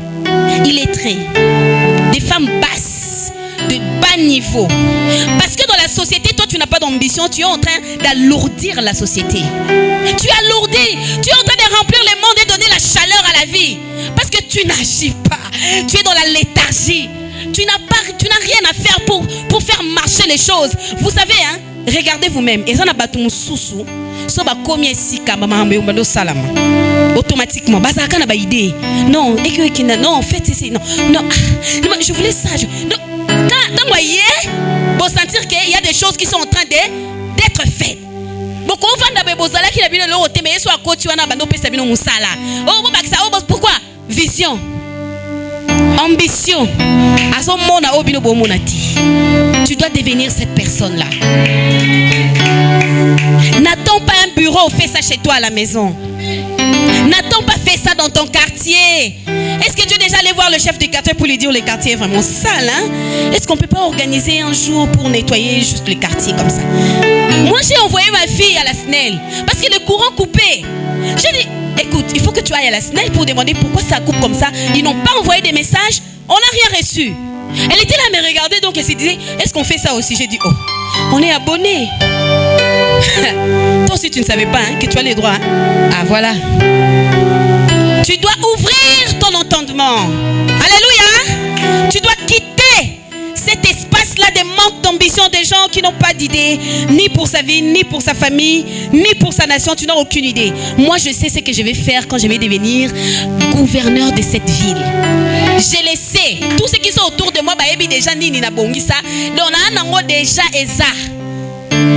Illettrées. Des femmes basses. De bas niveau. Parce que dans la société, toi tu n'as pas d'ambition, tu es en train d'alourdir la société. Tu alourdis, tu es en train de remplir le monde et donner la chaleur à la vie. Parce que tu n'agis pas, tu es dans la léthargie. Tu n'as rien à faire pour faire marcher les choses. Vous savez, hein, regardez vous-même. Et ça n'a pas tout sous automatiquement non, non, en fait c'est non, je voulais ça. Quand vous voyez, vous sentir qu'il y a des choses qui sont en train d'être faites. Pourquoi? Vision, ambition. Tu dois devenir cette personne-là. N'attends pas un bureau, fais ça chez toi à la maison. N'attends pas faire ça dans ton quartier. Est-ce que tu es déjà allé voir le chef du quartier pour lui dire le quartier est vraiment sale, hein? Est-ce qu'on ne peut pas organiser un jour pour nettoyer juste le quartier comme ça? Moi j'ai envoyé ma fille à la SNEL parce que le courant coupé. J'ai dit, écoute, il faut que tu ailles à la SNEL pour demander pourquoi ça coupe comme ça. Ils n'ont pas envoyé des messages, on n'a rien reçu. Elle était là à me regarder, donc elle se disait, est-ce qu'on fait ça aussi? J'ai dit, oh, on est abonné. Toi aussi tu ne savais pas, hein, que tu as les droits, hein? Ah voilà. Tu dois ouvrir ton entendement. Alléluia. Tu dois quitter cet espace-là de manque d'ambition des gens qui n'ont pas d'idée, ni pour sa vie, ni pour sa famille, ni pour sa nation. Tu n'as aucune idée. Moi je sais ce que je vais faire quand je vais devenir gouverneur de cette ville. Je le sais. Tous ceux qui sont autour de moi, déjà nini na bongisa. Donc on a déjà eza.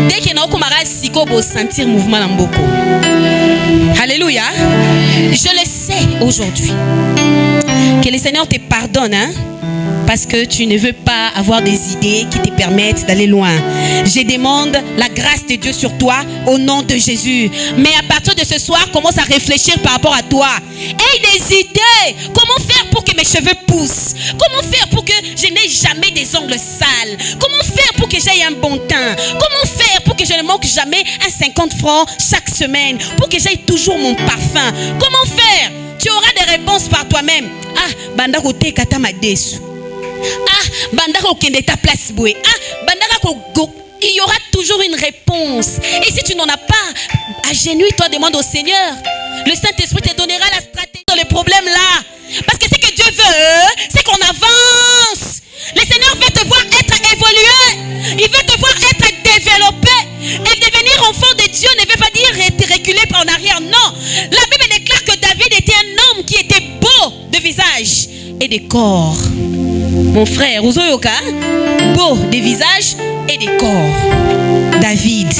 Dès qu'il y a un siko pour sentir mouvement dans beaucoup. Alléluia. Je le sais aujourd'hui. Que le Seigneur te pardonne, hein? Parce que tu ne veux pas avoir des idées qui te permettent d'aller loin. Je demande la grâce de Dieu sur toi au nom de Jésus. Mais à partir de ce soir, commence à réfléchir par rapport à toi. Aie des idées. Comment faire pour que mes cheveux poussent? Comment faire pour que je n'ai jamais des ongles sales? Comment faire pour que j'aie un bon teint? Comment faire pour que je ne manque jamais un 50 francs chaque semaine? Pour que j'aie toujours mon parfum? Comment faire? Tu auras des réponses par toi-même. Ah, banda kote kata madesu. Ah, bandara kende ta place boué. Ah, bandara il y aura toujours une réponse. Et si tu n'en as pas, agenouille-toi, demande au Seigneur. Le Saint-Esprit te donnera la stratégie dans les problèmes là. Parce que ce que Dieu veut, c'est qu'on avance. Le Seigneur veut te voir être évolué. Il veut te voir être développé. Et devenir enfant de Dieu ne veut pas dire être reculé en arrière. Non. La Bible déclare que David était un homme qui était beau de visage et de corps. Mon frère, Uzoyoka, beau de visage et de corps. David.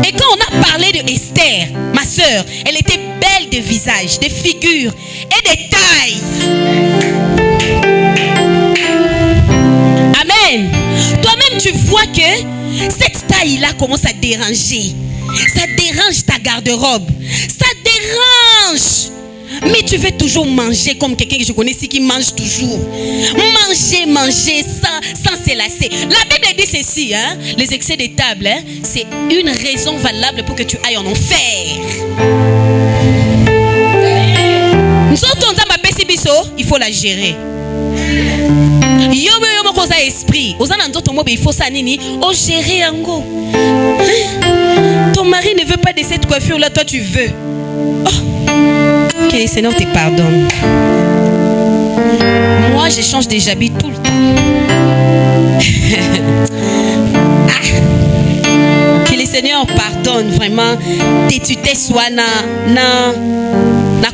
Et quand on a parlé de Esther, ma soeur, elle était belle de visage, de figure et de taille. Amen. Toi-même, tu vois que cette taille-là commence à déranger. Ça dérange ta garde-robe. Ça dérange. Mais tu veux toujours manger comme quelqu'un que je connais ici qui mange toujours. Manger sans se lasser. La Bible dit ceci, hein? Les excès de table, hein? C'est une raison valable pour que tu ailles en enfer. Il faut la gérer. Esprit. Il faut ça nini. Oh, gérer ango. Ton mari ne veut pas de cette coiffure là, toi tu veux. Oh. Que le Seigneur te pardonne. Moi, je change des habits tout le temps. Que le Seigneur pardonne vraiment. Tu t'es soit na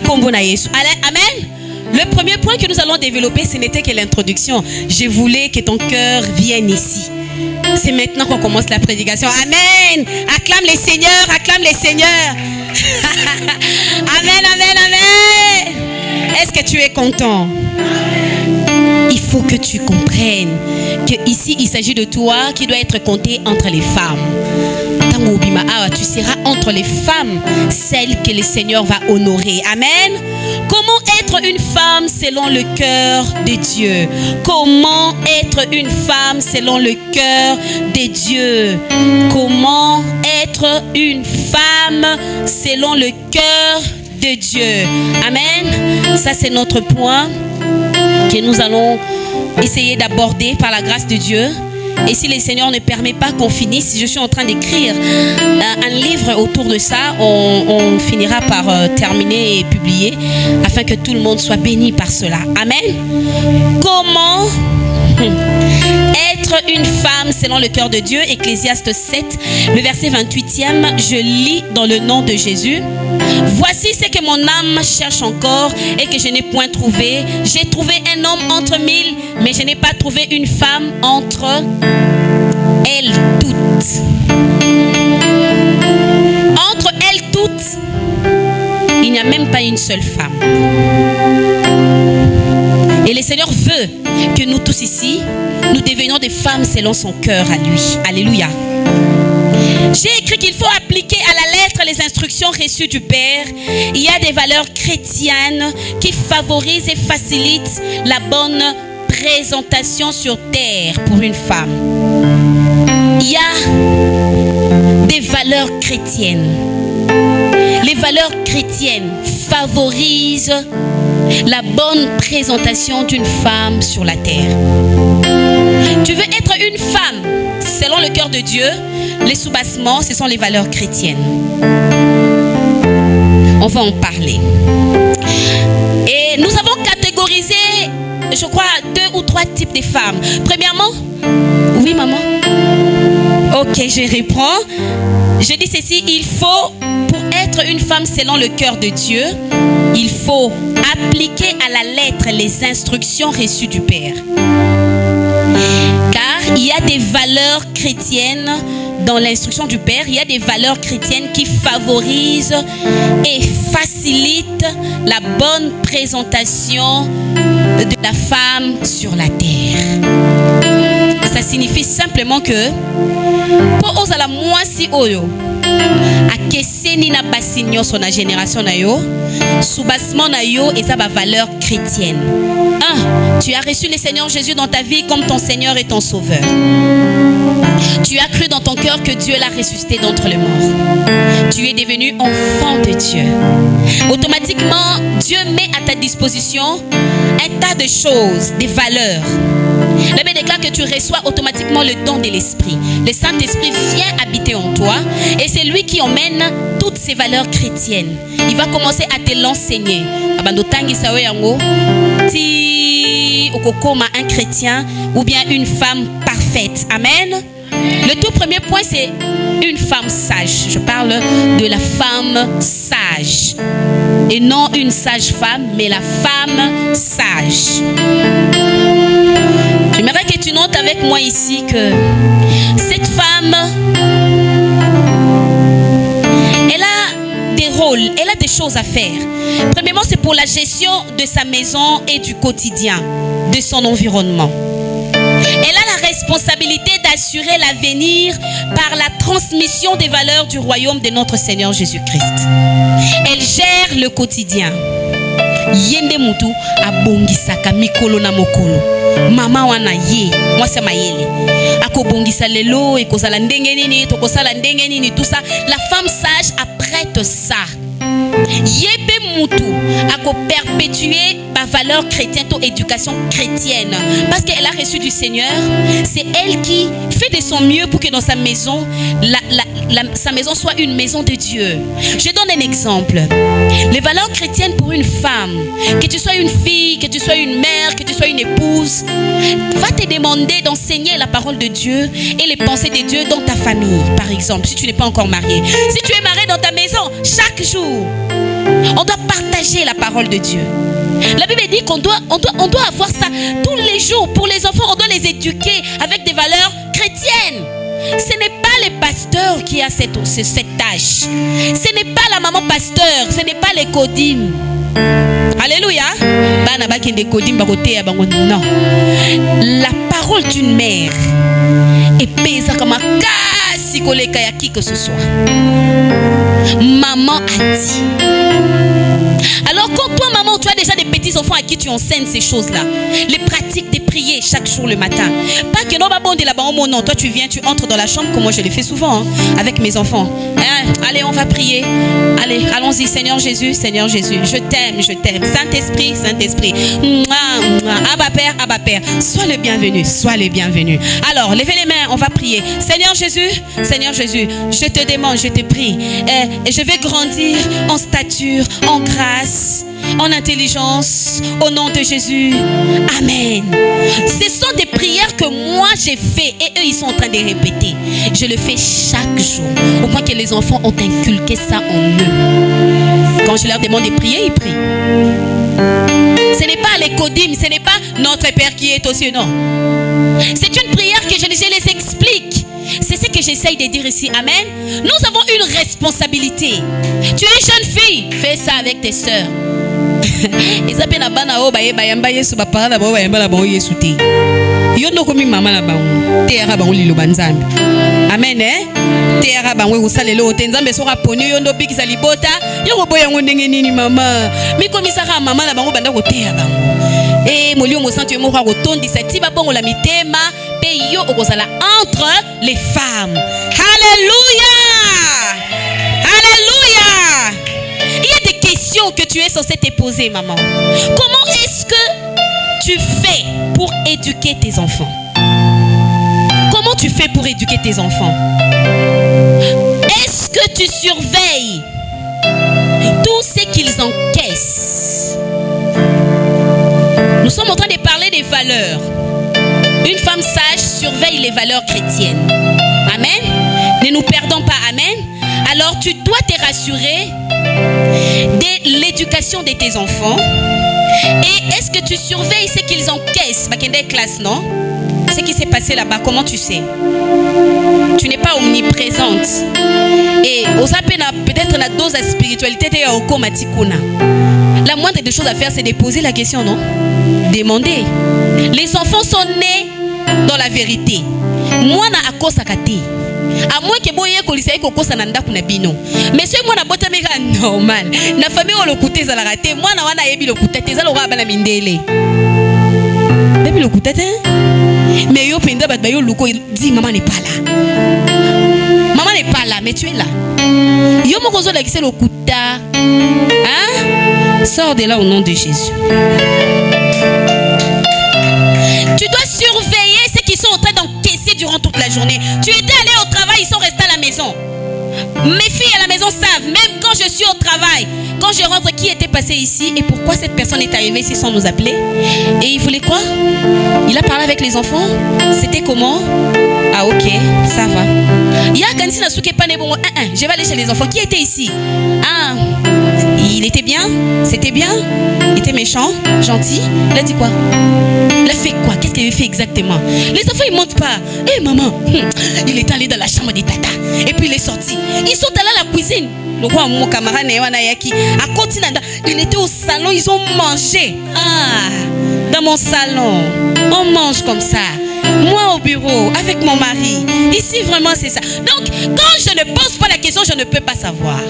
combo na Yesu. Amen. Le premier point que nous allons développer, ce n'était que l'introduction. Je voulais que ton cœur vienne ici. C'est maintenant qu'on commence la prédication. Amen. Acclame les seigneurs, acclame les seigneurs. Amen, amen, amen. Est-ce que tu es content? Il faut que tu comprennes qu'ici, il s'agit de toi qui doit être compté entre les femmes. Tu seras entre les femmes, celles que le Seigneur va honorer. Amen. Comment être une femme selon le cœur de Dieu? Comment être une femme selon le cœur de Dieu? Comment être une femme selon le cœur de Dieu? Amen. Ça, c'est notre point que nous allons essayer d'aborder par la grâce de Dieu. Et si le Seigneur ne permet pas qu'on finisse, je suis en train d'écrire un livre autour de ça, on finira par terminer et publier afin que tout le monde soit béni par cela. Amen. Comment être une femme selon le cœur de Dieu? Ecclésiaste 7, le verset 28e, je lis dans le nom de Jésus. Voici ce que mon âme cherche encore et que je n'ai point trouvé. J'ai trouvé un homme entre mille, mais je n'ai pas trouvé une femme entre elles toutes. Entre elles toutes, il n'y a même pas une seule femme. Et le Seigneur veut que nous tous ici, nous devenions des femmes selon son cœur à lui. Alléluia. J'ai écrit qu'il faut appliquer à la lettre les instructions reçues du Père. Il y a des valeurs chrétiennes qui favorisent et facilitent la bonne présentation sur terre pour une femme. Il y a des valeurs chrétiennes. Les valeurs chrétiennes favorisent la bonne présentation d'une femme sur la terre. Tu veux être une femme selon le cœur de Dieu? Les soubassements, ce sont les valeurs chrétiennes. On va en parler. Et nous avons catégorisé, je crois, 2 ou 3 types de femmes. Premièrement, oui maman? Ok, je reprends. Je dis ceci, il faut, pour être une femme selon le cœur de Dieu, il faut appliquer à la lettre les instructions reçues du Père. Car il y a des valeurs chrétiennes dans l'instruction du Père, il y a des valeurs chrétiennes qui favorisent et facilitent la bonne présentation de la femme sur la terre. Ça signifie simplement que pour osala mwasi oyo akeseni na basinyo son na génération na yo soubassement na yo et ça ba valeur chrétienne. 1. Tu as reçu le Seigneur Jésus dans ta vie comme ton Seigneur et ton Sauveur. Tu as cru dans ton cœur que Dieu l'a ressuscité d'entre les morts. Tu es devenu enfant de Dieu. Automatiquement, Dieu met à ta disposition un tas de choses, des valeurs. La Bible déclare que tu reçois automatiquement le don de l'Esprit. Le Saint-Esprit vient habiter en toi et c'est lui qui emmène toutes ces valeurs chrétiennes. Il va commencer à te l'enseigner. Si un chrétien ou bien une femme parfaite. Amen. Le tout premier point, c'est une femme sage. Je parle de la femme sage. Et non une sage femme, mais la femme sage. J'aimerais que tu notes avec moi ici que cette femme, elle a des rôles, elle a des choses à faire. Premièrement, c'est pour la gestion de sa maison et du quotidien, de son environnement. Elle a la responsabilité d'assurer l'avenir par la transmission des valeurs du royaume de notre Seigneur Jésus-Christ. Elle gère le quotidien. Yende mutu abongisaka mikolo na mokolo. Mama wana ye, moi c'est mayele. Akobongisa lelo ekozala ndenge nini, tokosala ndenge nini, tout ça. La femme sage apprête ça. Yebe mutu à perpétuer ma valeur chrétienne ou éducation chrétienne parce qu'elle a reçu du Seigneur. C'est elle qui fait de son mieux pour que dans sa maison sa maison soit une maison de Dieu. Je donne un exemple. Les valeurs chrétiennes pour une femme, que tu sois une fille, que tu sois une mère, que tu sois une épouse, va te demander d'enseigner la parole de Dieu et les pensées de Dieu dans ta famille, par exemple, si tu n'es pas encore marié. Si tu es marié dans ta maison, chaque jour, on doit partager la parole de Dieu. La Bible dit qu'on doit avoir ça tous les jours. Pour les enfants, on doit les éduquer avec des valeurs chrétiennes. Ce n'est pas les pasteurs qui a cette tâche. Ce n'est pas la maman pasteur. Ce n'est pas les codim. Alléluia. Non. La parole d'une mère est pesée comme un casse à qui que ce soit. Maman a dit. Alors quand toi maman tu as déjà des petits enfants à qui tu enseignes ces choses-là, les pratiques de prier chaque jour le matin, pas que non bon de là-bas au non, toi tu viens, tu entres dans la chambre comme moi je le fais souvent avec mes enfants. Allez on va prier, allez allons-y. Seigneur Jésus, je t'aime, Saint-Esprit, Abba Père, sois le bienvenu. Alors levez les mains, on va prier. Seigneur Jésus, je te demande, je te prie, et je vais grandir en stature, en grâce, en intelligence, au nom de Jésus. Amen. Ce sont des prières que moi j'ai fait et eux ils sont en train de répéter. Je le fais chaque jour, au point que les enfants ont inculqué ça en eux. Quand je leur demande de prier, ils prient. Ce n'est pas les codim, ce n'est pas notre Père qui est aux cieux, non. C'est une prière que je les explique. C'est ce que j'essaye de dire ici. Amen. Nous avons une responsabilité. Tu es jeune fille, fais ça avec tes sœurs. Amen. Tera bango usalelo tenzambe soka poni yondo bikisa libota yoko boya ngondenge nini mama mikomisaka mama na bango banda ko teya bango molio mo santu mo ko tondisa tiba bongo la mitema pe yo okozala entre les femmes. Alléluia. Alléluia. Il y a des questions que tu es censé te poser maman. Comment est-ce que tu fais pour éduquer tes enfants? Comment tu fais pour éduquer tes enfants? Est-ce que tu surveilles tout ce qu'ils encaissent? Nous sommes en train de parler des valeurs. Une femme sage surveille les valeurs chrétiennes. Amen. Ne nous perdons pas. Amen. Alors tu dois te rassurer de l'éducation de tes enfants. Et est-ce que tu surveilles ce qu'ils encaissent? Classe, non? Ce qui s'est passé là-bas, comment tu sais? Tu n'es pas omniprésente. Et peut-être la dose de spiritualité la moindre des choses à faire, c'est de poser la question, non? Demander. Les enfants sont nés dans la vérité. Moi, na akosa kate. À moins que boye kolisa eko kosa na ndaku na bino. Mais ce moi na bota meka normal. Na famille o lokuté za la raté. Moi na wana yebi lokuté za lo ba na mindele. Yebi lokuté. Mais yo penda bat ba yo luko dit maman n'est pas là. Maman n'est pas là, mais tu es là. Yo mo kozo la kise lokuta. Hein? Sors de là au nom de Jésus. Tu dois surveiller ceux qui sont en train d'encaisser durant toute la journée. Tu étais allé au travail, ils sont restés à la maison. Mes filles à la maison savent, même quand je suis au travail, quand je rentre, qui était passé ici et pourquoi cette personne est arrivée ici sans nous appeler. Et il voulait quoi? Il a parlé avec les enfants. C'était comment? Ah ok, ça va. Il y a quand je vais aller chez les enfants. Qui était ici? Ah, il était bien? C'était bien? Il était méchant? Gentil? Il a dit quoi? Il a fait quoi? Qu'est-ce qu'il avait fait exactement? Les enfants ils montent pas. Eh maman, il est allé dans la chambre des tata. Et puis il est sorti. Ils sont allés à la cuisine. Le roi mon camarade Newanayaki a continué. Il était au salon, ils ont mangé. Ah, dans mon salon, on mange comme ça. Moi au bureau, avec mon mari. Ici vraiment c'est ça. Donc quand je ne pose pas la question, je ne peux pas savoir.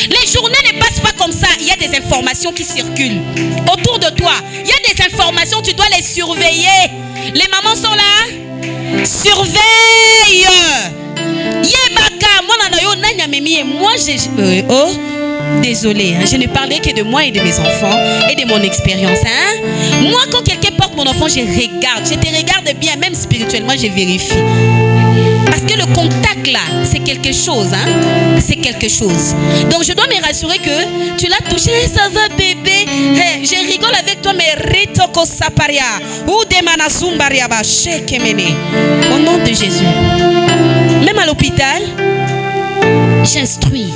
Les journées ne passent pas comme ça. Il y a des informations qui circulent autour de toi. Il y a des informations, tu dois les surveiller. Les mamans sont là. Surveille. Yebaka, moi j'ai désolée, hein, je ne parlais que de moi et de mes enfants et de mon expérience. Hein. Moi, quand quelqu'un porte mon enfant, je regarde. Je te regarde bien, même spirituellement, je vérifie. Parce que le contact là, c'est quelque chose. Hein? C'est quelque chose. Donc, je dois me rassurer que tu l'as touché. Ça va, bébé. Hey, je rigole avec toi, mais Ritoko Saparia. Ou Demana Zumbariaba. Au nom de Jésus. Même à l'hôpital, j'instruis.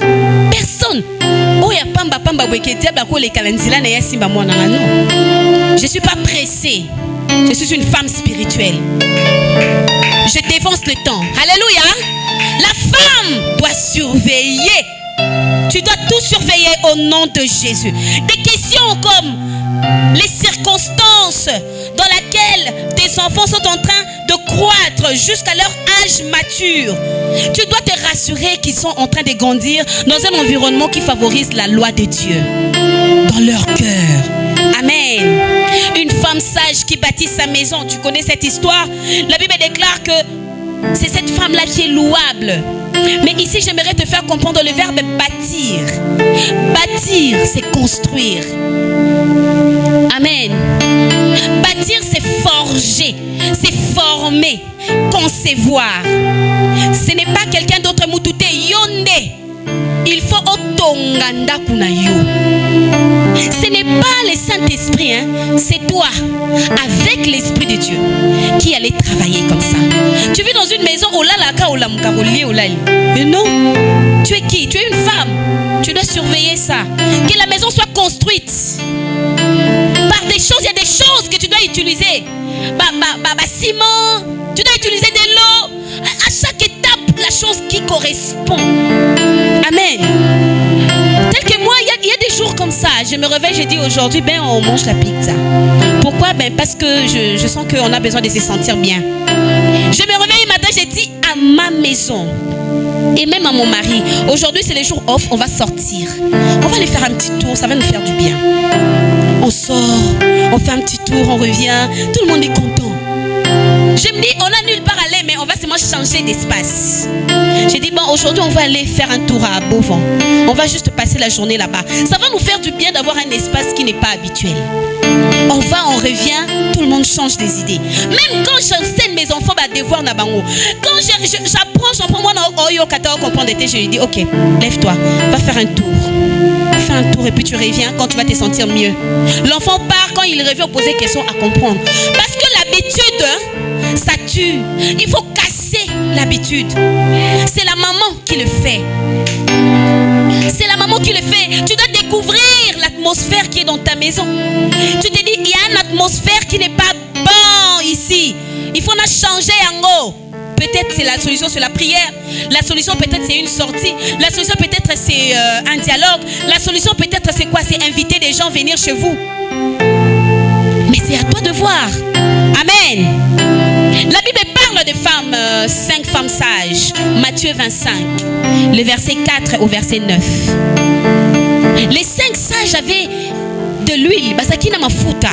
Personne. Oh, ya pamba pamba weke diable ko le kalanzila na ya simba mwana non. Je suis pas pressée. Je suis une femme spirituelle. Je défonce le temps. Alléluia. La femme doit surveiller. Tu dois tout surveiller au nom de Jésus. Des questions comme les circonstances dans lesquelles tes enfants sont en train de croître jusqu'à leur âge mature. Tu dois te rassurer qu'ils sont en train de grandir dans un environnement qui favorise la loi de Dieu dans leur cœur. Amen. Une femme sage qui bâtit sa maison. Tu connais cette histoire? La Bible déclare que c'est cette femme-là qui est louable. Mais ici, j'aimerais te faire comprendre le verbe bâtir. Bâtir, c'est construire. Amen. Bâtir, c'est forger, c'est former, concevoir. Ce n'est pas quelqu'un d'autre moutouté yonde. Il faut otonganda kunayo. Ce n'est pas le Saint-Esprit, hein? C'est toi, avec l'Esprit de Dieu, qui allait travailler comme ça. Tu vis dans une maison, mais non, tu es qui? Tu es une femme. Tu dois surveiller ça. Que la maison soit construite par des choses. Il y a des choses que tu dois utiliser. Ciment, tu dois utiliser de l'eau. À chaque étape, la chose qui correspond. Amen. Tel que moi, il y a des jours comme ça. Je me réveille, je dis aujourd'hui, on mange la pizza. Pourquoi? Parce que je sens qu'on a besoin de se sentir bien. Je me réveille le matin, je dis à ma maison et même à mon mari, aujourd'hui c'est les jours off, on va sortir. On va aller faire un petit tour, ça va nous faire du bien. On sort, on fait un petit tour, on revient, tout le monde est content. Je me dis, on n'a nulle part à aller, mais on va seulement changer d'espace. J'ai dit, aujourd'hui, on va aller faire un tour à Beauvant. On va juste passer la journée là-bas. Ça va nous faire du bien d'avoir un espace qui n'est pas habituel. On va, on revient, tout le monde change des idées. Même quand j'enseigne mes enfants à devoir na bango, quand j'apprends moi dans Oyo Kata comprendre d'été, je lui dis, ok, lève-toi, va faire un tour. Fais un tour et puis tu reviens quand tu vas te sentir mieux. L'enfant part quand il revient poser des questions à comprendre. Parce que l'habitude, ça tue. Il faut casser l'habitude. C'est la maman qui le fait. C'est la maman qui le fait. Tu dois découvrir l'atmosphère qui est dans ta maison. Tu te dis, il y a une atmosphère qui n'est pas bonne ici. Il faut la changer en haut. Peut-être c'est la solution, c'est la prière. La solution peut-être c'est une sortie. La solution peut-être c'est un dialogue. La solution peut-être c'est quoi? C'est inviter des gens à venir chez vous. Mais c'est à toi de voir. Amen. La Bible parle de femmes, 5 femmes sages. Matthieu 25, le verset 4 au verset 9. Les 5 sages avaient de l'huile. Basakina mafuta.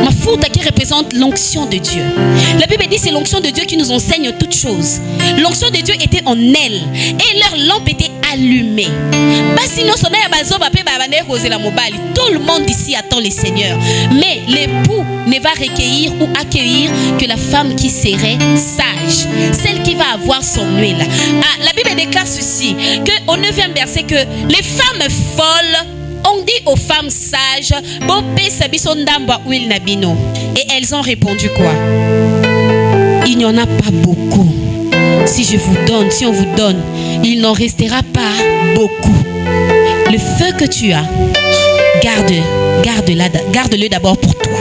Mafuta qui représente l'onction de Dieu. La Bible dit c'est l'onction de Dieu qui nous enseigne toutes choses. L'onction de Dieu était en elles et leur lampe était allumée. Tout le monde ici attend le Seigneur. Mais l'époux ne va recueillir ou accueillir que la femme qui serait sage. Celle qui va avoir son huile. La Bible déclare ceci, qu'au 9e verset, que les femmes folles, on dit aux femmes sages, et elles ont répondu quoi? Il n'y en a pas beaucoup. Si je vous donne, si on vous donne, il n'en restera pas beaucoup. Le feu que tu as, garde-le d'abord pour toi.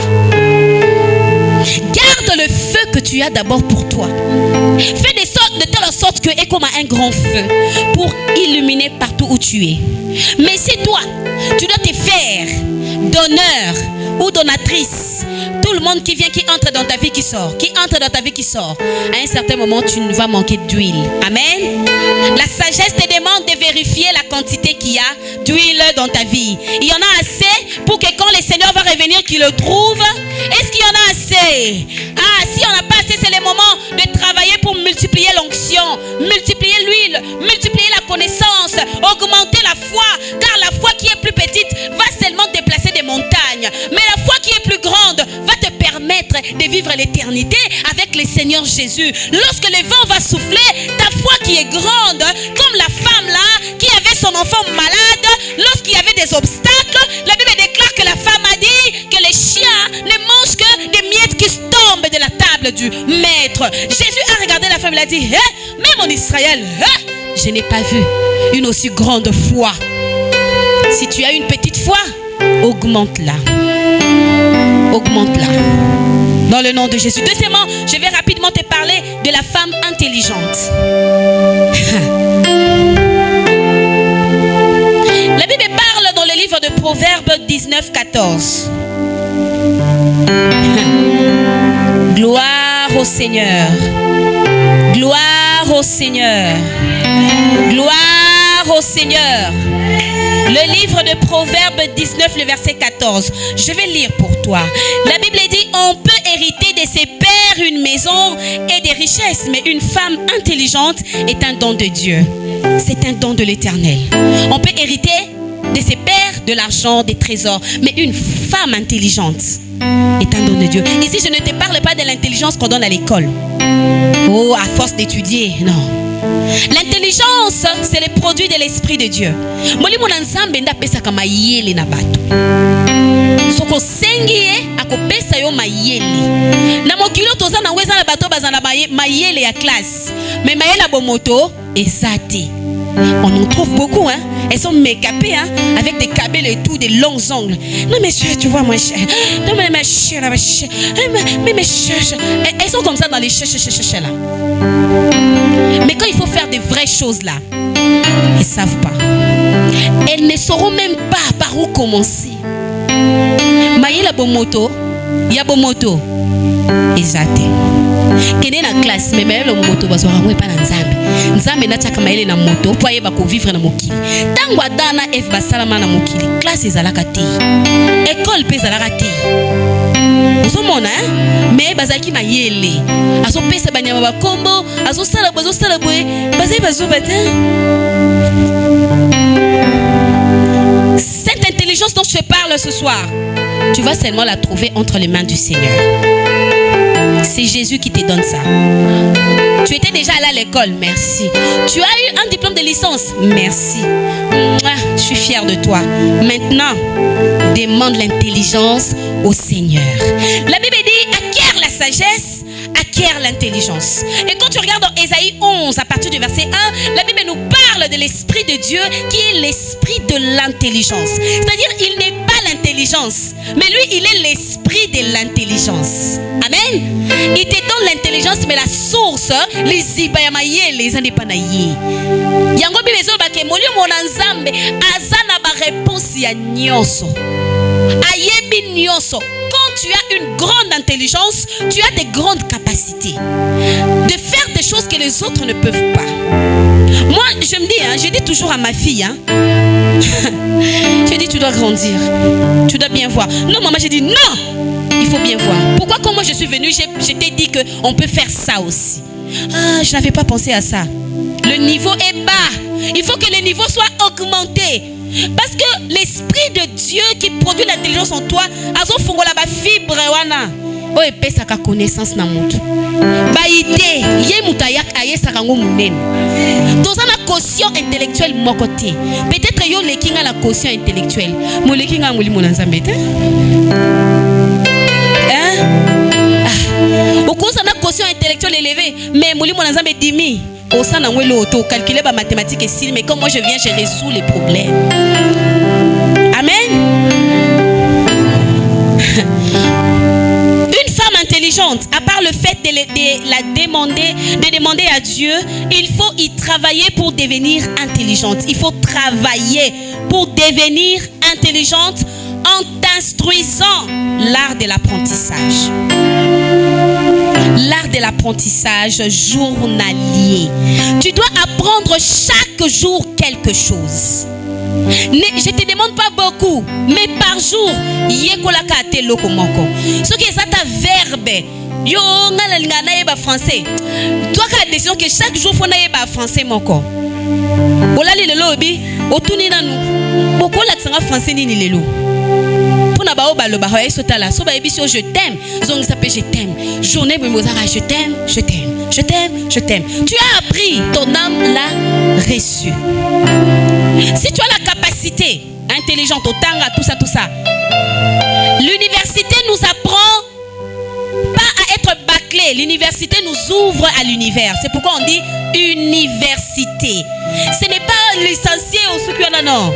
Garde le feu que tu as d'abord pour toi. Fais de telle sorte que est comme un grand feu pour illuminer partout où tu es. Mais si toi, tu dois te faire donneur ou donatrice, tout le monde qui vient, qui entre dans ta vie, qui sort, qui entre dans ta vie, qui sort, à un certain moment, tu ne vas manquer d'huile. Amen. La sagesse te demande de vérifier la quantité qu'il y a d'huile dans ta vie. Il y en a assez pour que quand le Seigneur va revenir, qu'il le trouve. Est-ce qu'il y en a assez? Si on n'a pas assez, c'est le moment de travailler pour multiplier l'onction, multiplier l'huile, multiplier la connaissance, augmenter la foi, car la montagnes. Mais la foi qui est plus grande va te permettre de vivre l'éternité avec le Seigneur Jésus. Lorsque le vent va souffler, ta foi qui est grande, comme la femme là qui avait son enfant malade, lorsqu'il y avait des obstacles, la Bible déclare que la femme a dit que les chiens ne mangent que des miettes qui tombent de la table du maître. Jésus a regardé la femme, il a dit, même en Israël, je n'ai pas vu une aussi grande foi. Si tu as une petite foi, augmente-la. Augmente-la. Dans le nom de Jésus. Deuxièmement, je vais rapidement te parler de la femme intelligente. La Bible parle dans le livre de Proverbes 19, 14. Gloire au Seigneur. Gloire au Seigneur. Gloire au Seigneur. Le livre de Proverbes 19, le verset 14. Je vais lire pour toi. La Bible dit, on peut hériter de ses pères une maison et des richesses, mais une femme intelligente est un don de Dieu. C'est un don de l'Éternel. On peut hériter de ses pères de l'argent, des trésors, mais une femme intelligente est un don de Dieu. Ici, je ne te parle pas de l'intelligence qu'on donne à l'école. Oh, à force d'étudier, non. L'intelligence, c'est le produit de l'Esprit de Dieu. Molimo na nzambe nda pesa kama yele na bato. Soko sengi akopesa yo mayele. Na mokilo toza na weza na bato bazana mayele ya classe. Mais mayele bomoto ezate. On en trouve beaucoup, hein. Elles sont make-upées, hein, avec des cabelles et tout, des longs ongles. Non, mais chère, tu vois, moi, chère. Non, mais ma chère, ma chère. Mais mes chères, elles sont comme ça dans les chères là. Mais quand il faut faire des vraies choses là, elles ne savent pas. Elles ne sauront même pas par où commencer. Maïe la bomoto, ya bomoto, ezate. Kene na classe, mais maïe la bomoto, bazora mwe pa na nzambe. Nzambe na tchaka maïle na moto, po ayeba ko vivre na mokili. Tango adana F basalama na mokili, classe ezalaka te. École pe ezalaka te. Osomona, hein? Mais bazaki mayele. Aso pesa banyama ba kombo, aso sala boye, bazai bazo batin. Cette intelligence dont je te parle ce soir, tu vas seulement la trouver entre les mains du Seigneur. C'est Jésus qui te donne ça. Tu étais déjà allé à l'école, merci. Tu as eu un diplôme de licence, merci. Je suis fière de toi. Maintenant, demande l'intelligence au Seigneur. La Bible dit, acquiert la sagesse, acquiert l'intelligence. Et quand tu regardes dans Ésaïe 11, à partir du verset 1, la Bible nous parle de l'Esprit de Dieu qui est l'Esprit de l'intelligence. C'est-à-dire, il n'est pas l'intelligence, mais lui, il est l'Esprit de l'intelligence. Amen. Il te donne l'intelligence, mais la source, les ibayamaye, les indépendants. Yango bibezo bake moli monanzambe azana ba réponse ya nyoso. Ayebi nyoso. Quand tu as une grande intelligence, tu as des grandes capacités de faire des choses que les autres ne peuvent pas. Moi, je dis toujours à ma fille, hein, je dis, tu dois grandir, tu dois bien voir. Non, maman, j'ai dit non, il faut bien voir. Pourquoi quand moi je suis venue, je t'ai dit qu'on peut faire ça aussi. Ah, je n'avais pas pensé à ça. Le niveau est bas. Il faut que le niveau soit augmenté. Parce que l'Esprit de Dieu qui produit l'intelligence en toi, azo fongola ba fibre wana. O epesa ka connaissance na mutu. Ba idée, ye mutayak ayesa kango munene. Dans un quotient intellectuel mokoté. Peut-être yo lekinga la quotient intellectuel. Mo lekinga ngoli monanzambe te. Hein? Au cause d'un quotient intellectuel élevé, mais moli monanzambe dimi. Au sein d'un auto, calculer ma mathématiques et style, mais comme moi je viens, je résous les problèmes. Amen. Une femme intelligente, à part le fait de demander à Dieu, il faut y travailler pour devenir intelligente. Il faut travailler pour devenir intelligente en t'instruisant l'art de l'apprentissage. L'art de l'apprentissage journalier. Tu dois apprendre chaque jour quelque chose. Je ne te demande pas beaucoup, mais par jour, ce qui est ça ta verbe. Yo ngala français. Toi qui as décidé que chaque jour faut naïba français moko. Olali lelo bi otuni nanu. Boko la tsanga français ni lelo. Pour na bao baloba ha esotala so ba ebisio je t'aime. Zong s'appelle je t'aime. Journée bemozara je t'aime, je t'aime, je t'aime, je t'aime. Tu as appris, ton âme l'a reçu. Si tu as la capacité intelligente au tanga tout ça. L'université nous apprend pas à être bâclé. L'université nous ouvre à l'univers. C'est pourquoi on dit université. Ce n'est pas licencié au Sukuana, non.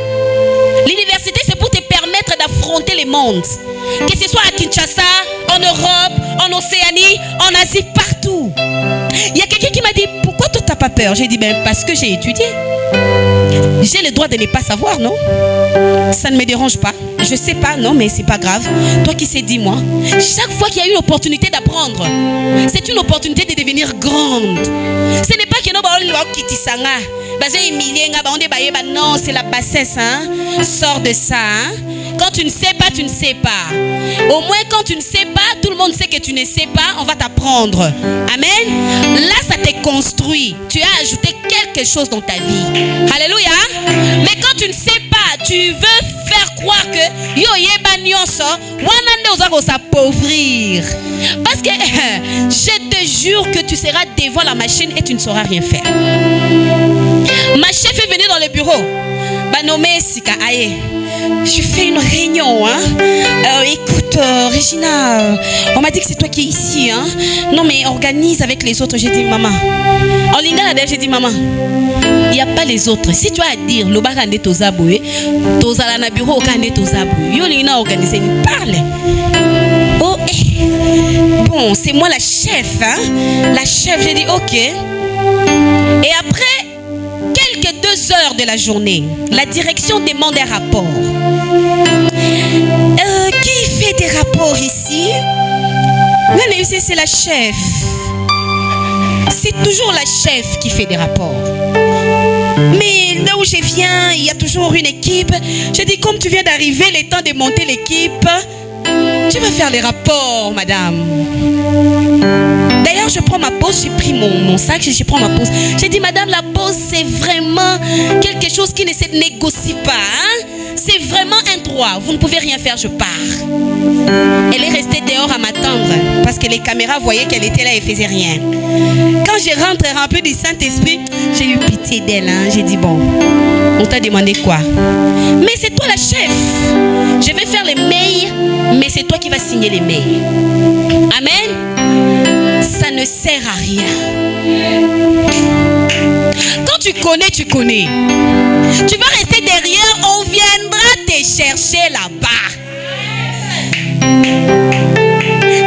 L'université, c'est pour te permettre d'affronter les mondes. Que ce soit à Kinshasa, en Europe, en Océanie, en Asie, partout. Il y a quelqu'un qui m'a dit, pourquoi toi t'as pas peur? J'ai dit, ben parce que j'ai étudié. J'ai le droit de ne pas savoir, non? Ça ne me dérange pas. Je sais pas, non, mais c'est pas grave. Toi qui sais, dis-moi. Chaque fois qu'il y a une opportunité d'apprendre, c'est une opportunité de devenir grande. Ce n'est pas que non, c'est la bassesse, hein? Sors de ça, hein? Quand tu ne sais pas, tu ne sais pas. Au moins, quand tu ne sais pas, tout le monde sait que tu ne sais pas, on va t'apprendre. Amen. Là, ça te construit. Tu as ajouté quelque chose dans ta vie. Alléluia. Mais quand tu ne sais pas, tu veux faire croire que yo yeba nyonso, wanande ozako s'appauvrir. Parce que je te jure que tu seras devant la machine et tu ne sauras rien faire. Ma chef est venue dans le bureau. Banomé Sika Aye. Je fais une réunion, hein. Écoute, Regina, on m'a dit que c'est toi qui es ici, hein. Non, mais organise avec les autres. J'ai dit, maman. En lingala, j'ai dit, maman, il n'y a pas les autres. Si tu as à dire, le barande tozaboué, tozala na bureau, kande tozaboué, yo lina organisé, parle. Oh, bon, c'est moi la chef, hein. La chef, j'ai dit, ok. Et après, quelques 2 heures de la journée, la direction demande un rapport. Qui fait des rapports ici? Non, ici c'est la chef. C'est toujours la chef qui fait des rapports. Mais là où je viens, il y a toujours une équipe. J'ai dit, comme tu viens d'arriver, le temps de monter l'équipe, tu vas faire les rapports, madame. D'ailleurs, je prends ma pause, j'ai pris mon sac, je prends ma pause. J'ai dit, madame, la pause, c'est vraiment quelque chose qui ne se négocie pas. Hein? C'est vraiment un droit. Vous ne pouvez rien faire, je pars. Elle est restée dehors à m'attendre parce que les caméras voyaient qu'elle était là et faisait rien. Quand je rentre remplie du Saint-Esprit, j'ai eu pitié d'elle. Hein? J'ai dit, bon, on t'a demandé quoi? Mais c'est toi la chef. Je vais faire les mails, mais c'est toi qui vas signer les mails. Amen. Ça ne sert à rien. Quand tu connais, tu connais. Tu vas rester derrière, on viendra te chercher là-bas.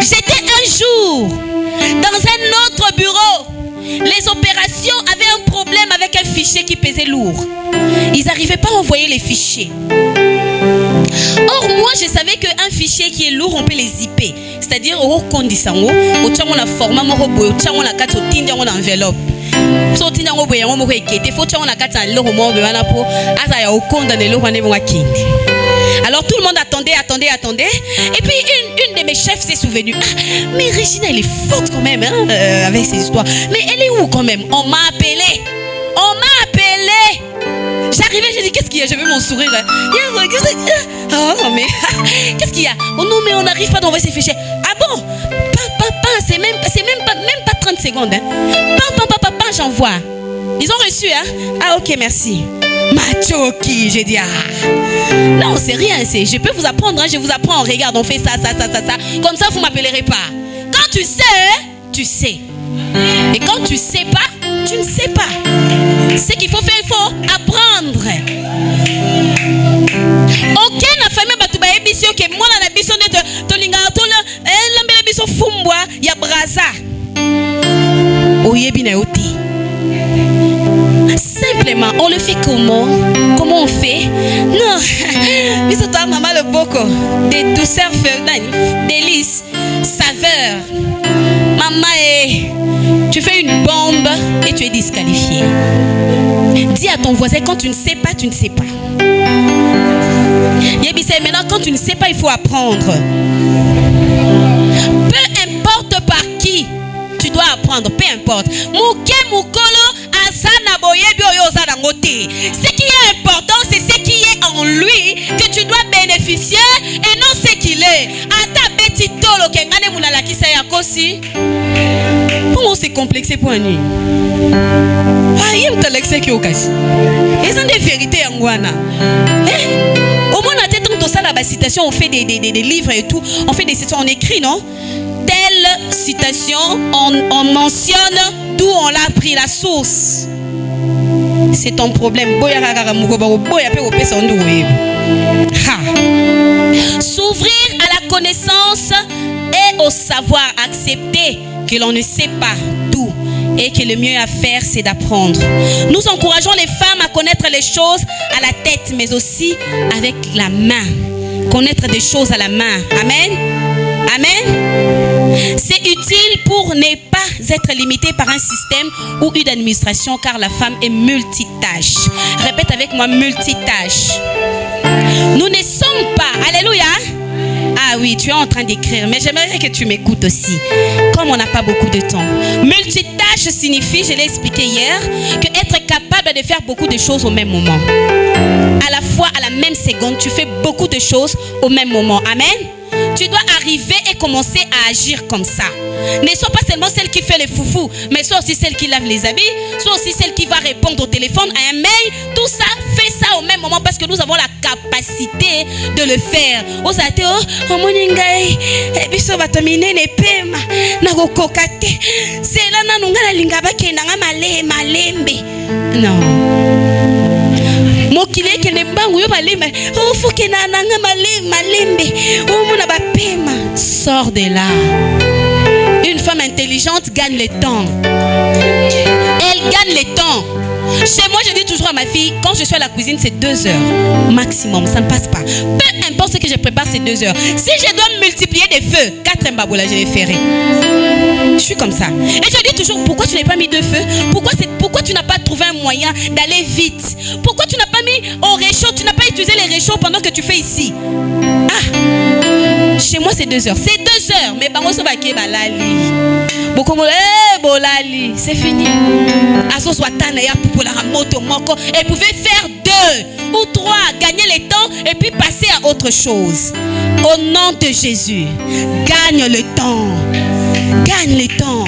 J'étais un jour dans un autre bureau. Les opérations avaient un problème avec un fichier qui pesait lourd. Ils n'arrivaient pas à envoyer les fichiers. Or, moi, je savais qu'un fichier qui est lourd, on peut les zipper. C'est-à-dire, au condition, au tchango la format, au tchango la carte, au tindiango l'enveloppe. So tindiango boye, on m'a équité. Faut tchango la carte, un lourd, moi, on a pour. Asa ya au compte dans le lourd, on est bon à kindi. Alors tout le monde attendait. Et puis une de mes chefs s'est souvenue. Ah, mais Regina, elle est forte quand même, hein, avec ses histoires. Mais elle est où quand même? On m'a appelé. J'arrivais, j'ai dit, qu'est-ce qu'il y a? J'avais mon sourire. Oh, mais qu'est-ce qu'il y a? Oh non, mais on n'arrive pas d'envoyer ces fichiers. Ah bon? C'est même pas 30 secondes. Hein. J'envoie. Ils ont reçu, hein? Ah, ok, merci. Machoki, j'ai dit, ah. Non, c'est rien, je peux vous apprendre, hein, je vous apprends, regarde, on fait ça. Comme ça, vous ne m'appellerez pas. Quand tu sais, tu sais. Et quand tu ne sais pas, tu ne sais pas. Ce qu'il faut faire, il faut apprendre. Aucun famille batuba ebisio que moi na biso de tolinga tola lambela biso fumbwa ya braza. Oyebi na oti. Simplement, on le fait comment? Comment on fait? Non, mais c'est toi, maman, le boko. Des douceurs, délices, saveurs. Maman, tu fais une bombe et tu es disqualifié. Dis à ton voisin, quand tu ne sais pas, tu ne sais pas. Maintenant, quand tu ne sais pas, il faut apprendre. Peu importe par qui tu dois dois apprendre, peu importe. Ce qui est important, c'est ce qui est en lui que tu dois bénéficier et non ce qu'il est. Comment c'est complexé pour un nuit? Il y a des vérités en Guana. Au moins, la citation, on fait des livres et tout. On fait des citations, on écrit, non? Telle citation, on mentionne d'où on l'a pris, la source. C'est ton problème. S'ouvrir à la connaissance et au savoir, accepter que l'on ne sait pas tout et que le mieux à faire, c'est d'apprendre. Nous encourageons les femmes à connaître les choses à la tête, mais aussi avec la main. Connaître des choses à la main. Amen. Amen. C'est utile pour ne pas être limité par un système ou une administration, car la femme est multitâche. Répète avec moi, multitâche. Nous ne sommes pas, alléluia. Ah oui, tu es en train d'écrire, mais j'aimerais que tu m'écoutes aussi, comme on n'a pas beaucoup de temps. Multitâche signifie, je l'ai expliqué hier, que être capable de faire beaucoup de choses au même moment. À la fois, à la même seconde, tu fais beaucoup de choses au même moment. Amen. Tu dois arriver et commencer à agir comme ça. Ne sois pas seulement celle qui fait les foufous, mais sois aussi celle qui lave les habits, sois aussi celle qui va répondre au téléphone, à un mail. Tout ça, fais ça au même moment parce que nous avons la capacité de le faire. Non. Sors de là. Une femme intelligente gagne le temps. Elle gagne le temps. Chez moi, je dis toujours à ma fille, quand je suis à la cuisine, c'est 2 heures maximum, ça ne passe pas. Peu importe ce que je prépare, c'est 2 heures. Si je dois multiplier des feux, 4 mbaboula, je les ferai. Je suis comme ça. Et je dis toujours, pourquoi tu n'as pas mis 2 feux? Pourquoi tu n'as pas trouvé un moyen d'aller vite? Pourquoi tu n'as pas mis au réchaud? Tu n'as pas utilisé les réchauds pendant que tu fais ici? Chez moi, c'est 2 heures. C'est 2 heures. Mais bango so baké balali. Beaucoup bolali. C'est fini. Aso swatana ya pour la moto moko. Elle pouvait faire 2 ou 3, gagner le temps et puis passer à autre chose. Au nom de Jésus, gagne le temps. Gagne le temps.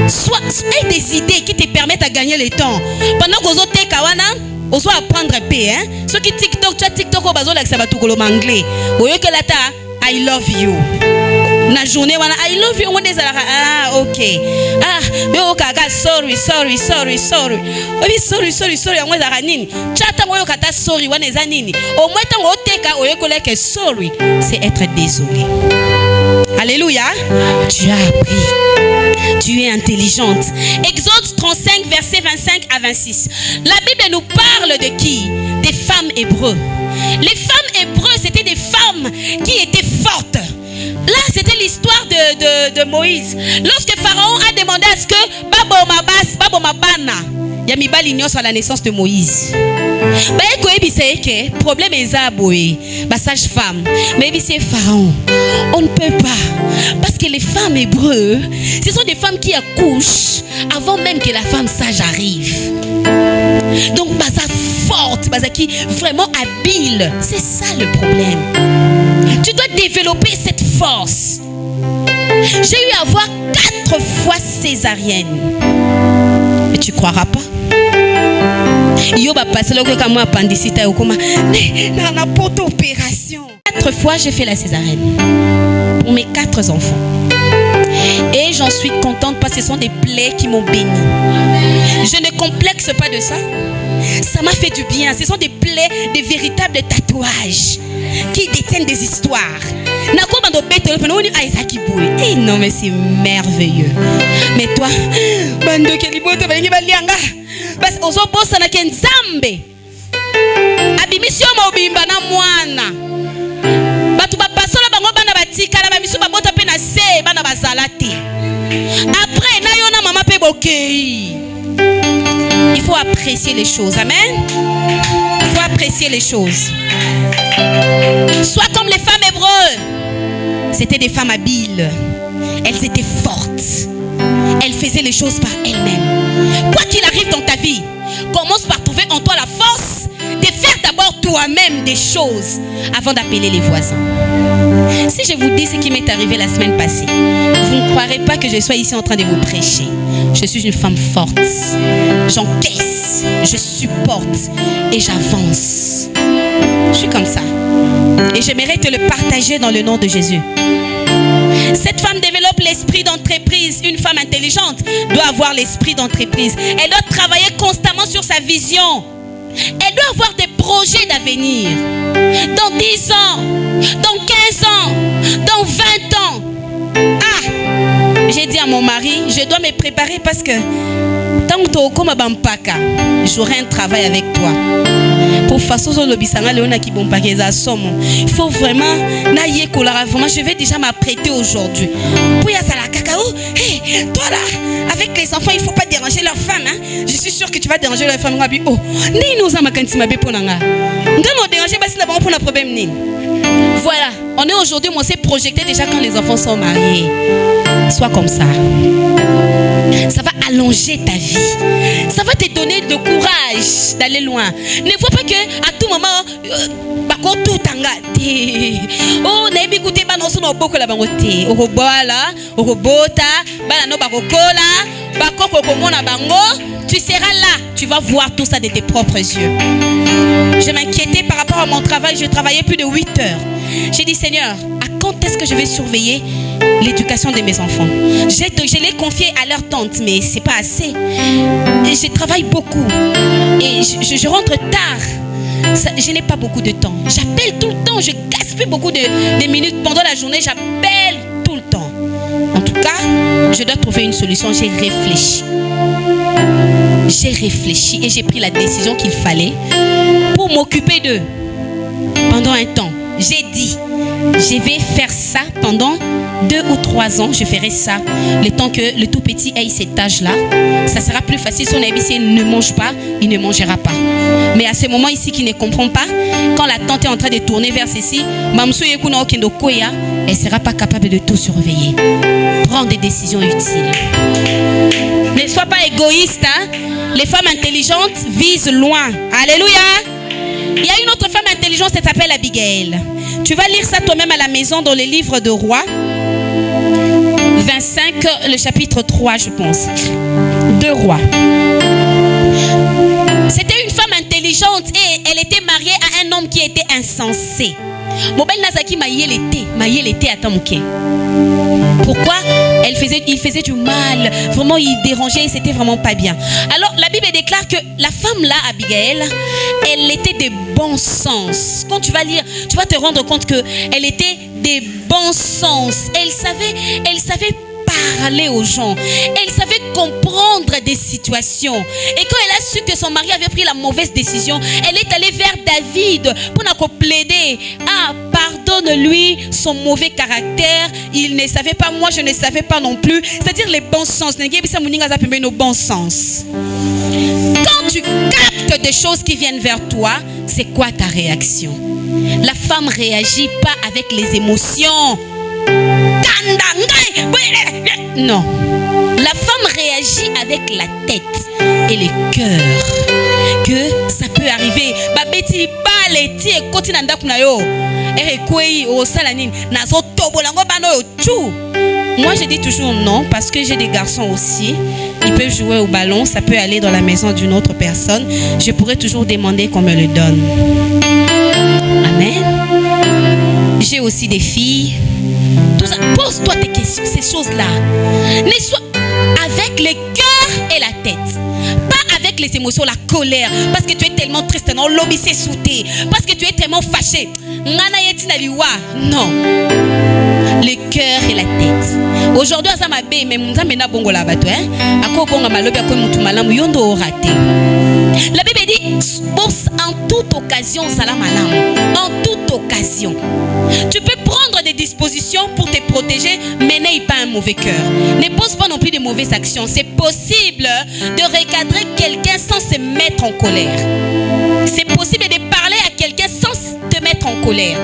Soit des idées qui te permettent à gagner le temps. Pendant que vous êtes kawana, on doit apprendre un peu. Ceux qui TikTok, tu as TikTok au bazo là que ça va tout le anglais. Au lieu que là I love you. Na journée wana I love you on des ok. Mais au kaka sorry. Sorry on za nini. Chata moyo kata sorry wana za nini. Au moins tango teka au lieu que sorry, c'est être désolé. Alléluia. Tu as appris. Tu es intelligente. Exode 35, versets 25 à 26. La Bible nous parle de qui? Des femmes hébreux. Les femmes hébreux, c'était des femmes qui étaient fortes. Là, c'était l'histoire de Moïse. Lorsque Pharaon a demandé à ce que Babo Mabana, Yamibali Nyos à la naissance de Moïse. Le problème est Zaboé, sage-femme. Mais c'est Pharaon. On ne peut pas. Parce que les femmes hébreux, ce sont des femmes qui accouchent avant même que la femme sage arrive. Donc, forte, qui vraiment habile. C'est ça le problème. Tu dois développer cette force. J'ai eu à voir 4 fois césarienne. Mais tu croiras pas. Yoba passe le comme appendicite au coma. N'importe opération. 4 fois j'ai fait la césarienne pour mes 4 enfants. Et j'en suis contente parce que ce sont des plaies qui m'ont béni. Je ne complexe pas de ça. Ça m'a fait du bien. Ce sont des plaies, des véritables tatouages qui détiennent des histoires. Non mais c'est merveilleux. Mais toi, après il faut apprécier les choses. Amen. Il faut apprécier les choses. Sois comme les femmes hébreues. C'était des femmes habiles. Elles étaient fortes. faisait les choses par elle-même. Quoi qu'il arrive dans ta vie, commence par trouver en toi la force de faire d'abord toi-même des choses avant d'appeler les voisins. Si je vous dis ce qui m'est arrivé la semaine passée, vous ne croirez pas que je sois ici en train de vous prêcher. Je suis une femme forte. J'encaisse, je supporte et j'avance. Je suis comme ça. Et j'aimerais te le partager dans le nom de Jésus. Cette femme développe l'esprit d'entreprise. Une femme intelligente doit avoir l'esprit d'entreprise. Elle doit travailler constamment sur sa vision. Elle doit avoir des projets d'avenir. Dans 10 ans, dans 15 ans, dans 20 ans. Ah, j'ai dit à mon mari, je dois me préparer parce que tant que j'aurai un travail avec toi. Pour faire ça, il faut vraiment, je vais déjà m'apprêter aujourd'hui. Puis hey, toi là, avec les enfants, il ne faut pas déranger leur femme. Hein? Je suis sûre que tu vas déranger leur femme. Voilà, on est aujourd'hui, on s'est projeté déjà quand les enfants sont mariés. Sois comme ça. Ça va allonger ta vie. Ça va te donner le courage d'aller loin. Ne vois pas que à tout moment, tout tanga. Oh, na écouté ba no sono boko la bangote. Orobola, orobota, ba no bakokola, bakoko komona bango. Tu seras là, tu vas voir tout ça de tes propres yeux. Je m'inquiétais par rapport à mon travail. Je travaillais plus de 8 heures. J'ai dit, Seigneur, à quand est-ce que je vais surveiller l'éducation de mes enfants? Je l'ai confié à leur tante, mais c'est pas assez. Je travaille beaucoup et je rentre tard. Je n'ai pas beaucoup de temps. J'appelle tout le temps. Je gaspille beaucoup de minutes pendant la journée. J'appelle tout le temps. En tout cas, je dois trouver une solution. J'ai réfléchi et j'ai pris la décision qu'il fallait pour m'occuper d'eux pendant un temps. J'ai dit, je vais faire ça pendant 2 ou 3 ans. Je ferai ça le temps que le tout petit ait cet âge-là. Ça sera plus facile. Si on a dit, s'il ne mange pas, il ne mangera pas. Mais à ce moment ici qui ne comprend pas, quand la tante est en train de tourner vers ceci, elle ne sera pas capable de tout surveiller. Prends des décisions utiles. Ne sois pas égoïste. Hein? Les femmes intelligentes visent loin. Alléluia. Il y a une autre femme intelligente, elle s'appelle Abigail. Tu vas lire ça toi-même à la maison dans le livre de Rois 25, le chapitre 3, je pense. De Rois. C'était une femme intelligente et elle était mariée à un homme qui était insensé. Mobile Nazaki maillé l'été à Tamouké. Pourquoi? Il faisait du mal. Vraiment, il dérangeait et c'était vraiment pas bien. Alors, la Bible déclare que la femme là, Abigail, elle était de bon sens. Quand tu vas lire, tu vas te rendre compte qu'elle était de bon sens. Elle savait parler aux gens. Elle savait comprendre des situations. Et quand elle a su que son mari avait pris la mauvaise décision, elle est allée vers David pour plaider. Ah, pardonne-lui son mauvais caractère. Il ne savait pas, moi je ne savais pas non plus. C'est-à-dire les bons sens. Bon sens. Quand tu captes des choses qui viennent vers toi, c'est quoi ta réaction? La femme réagit pas avec les émotions. Non. La femme réagit avec la tête et le cœur. Que ça peut arriver. Moi je dis toujours non parce que j'ai des garçons aussi. Ils peuvent jouer au ballon. Ça peut aller dans la maison d'une autre personne. Je pourrais toujours demander qu'on me le donne. Amen. J'ai aussi des filles. Tout ça. Pose-toi des questions, ces choses-là. Ne sois avec le cœur et la tête. Pas avec les émotions, la colère. Parce que tu es tellement triste. Non, l'homme s'est sauté. Parce que tu es tellement fâché. Non. Le cœur et la tête. Aujourd'hui, ça m'a bé, mais mon amena bongo la bateau, hein. Ako bonga malobi ako mutu malamu yondo o raté. La Bible dit, en toute occasion, salam alam. En toute occasion. Tu peux prendre des dispositions pour te protéger, mais n'aie pas un mauvais cœur. Ne pose pas non plus de mauvaises actions. C'est possible de recadrer quelqu'un sans se mettre en colère. C'est possible de parler à quelqu'un sans te mettre en colère.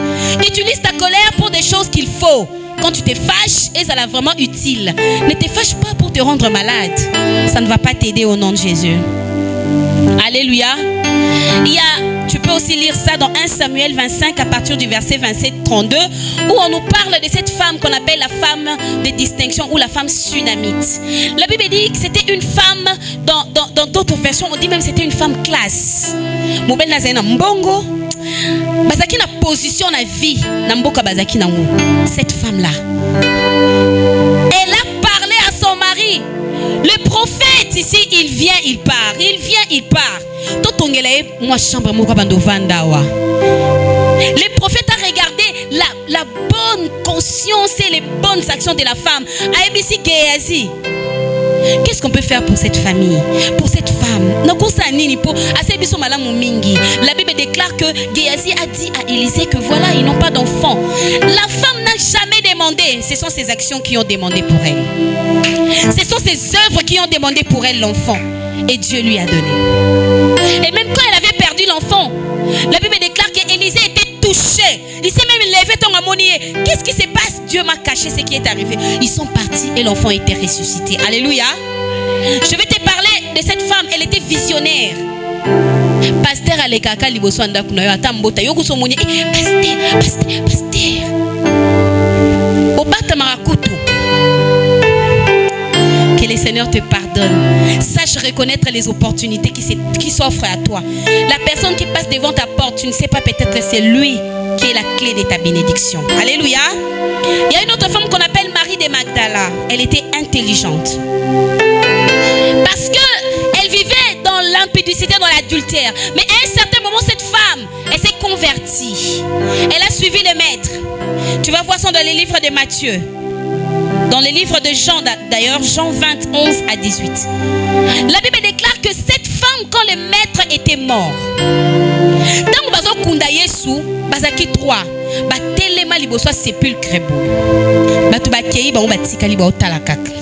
Utilise ta colère pour des choses qu'il faut. quand tu te fâches, et ça l'a vraiment utile. Ne te fâche pas pour te rendre malade. Ça ne va pas t'aider au nom de Jésus. Alléluia. Tu peux aussi lire ça dans 1 Samuel 25 à partir du verset 27-32 où on nous parle de cette femme qu'on appelle la femme de distinction ou la femme sunamite. La Bible dit que c'était une femme, dans d'autres versions on dit même que c'était une femme classe. Mobile na zena mbongo bazaki na position na vie na mboka bazaki na ngo. Cette femme là, elle a parlé à son mari. Le prophète ici, il vient, il part. Il vient, il part. Le prophète a regardé la bonne conscience et les bonnes actions de la femme. Qu'est-ce qu'on peut faire pour cette famille, pour cette femme? La Bible déclare que Géasi a dit à Élisée que voilà, ils n'ont pas d'enfant. La femme n'a jamais demandé. Ce sont ses actions qui ont demandé pour elle. Ce sont ses œuvres qui ont demandé pour elle l'enfant. Et Dieu lui a donné. Et même quand elle avait perdu l'enfant, la Bible déclare qu'Élisée était touché. Il s'est même levé ton ammonier. Qu'est-ce qui se passe? Dieu m'a caché ce qui est arrivé. Ils sont partis et l'enfant était ressuscité. Alléluia. Je vais te parler de cette femme. Elle était visionnaire. Pasteur Alekaka Liboswanda Kunayo Atambota Yokusomoni. Pasteur. Obata Marakutu. Que le Seigneur te pardonne. Sache reconnaître les opportunités qui s'offrent à toi. La personne qui passe devant ta porte, tu ne sais pas, peut-être c'est lui qui est la clé de ta bénédiction. Alléluia. Il y a une autre femme qu'on appelle Marie de Magdala. Elle était intelligente. Parce qu'elle vivait dans l'impudicité, dans l'adultère. Mais à un certain moment, cette femme, elle s'est convertie. Elle a suivi le maître. Tu vas voir ça dans les livres de Matthieu. Dans les livres de Jean, d'ailleurs, Jean 20, 11 à 18. La Bible déclare que cette femme, quand le maître était mort, tant que bazo kunda Yesu, bazaki 3, ba telema liboso sépulcre bo. Ba to ba kei ba batika libo otala kaka.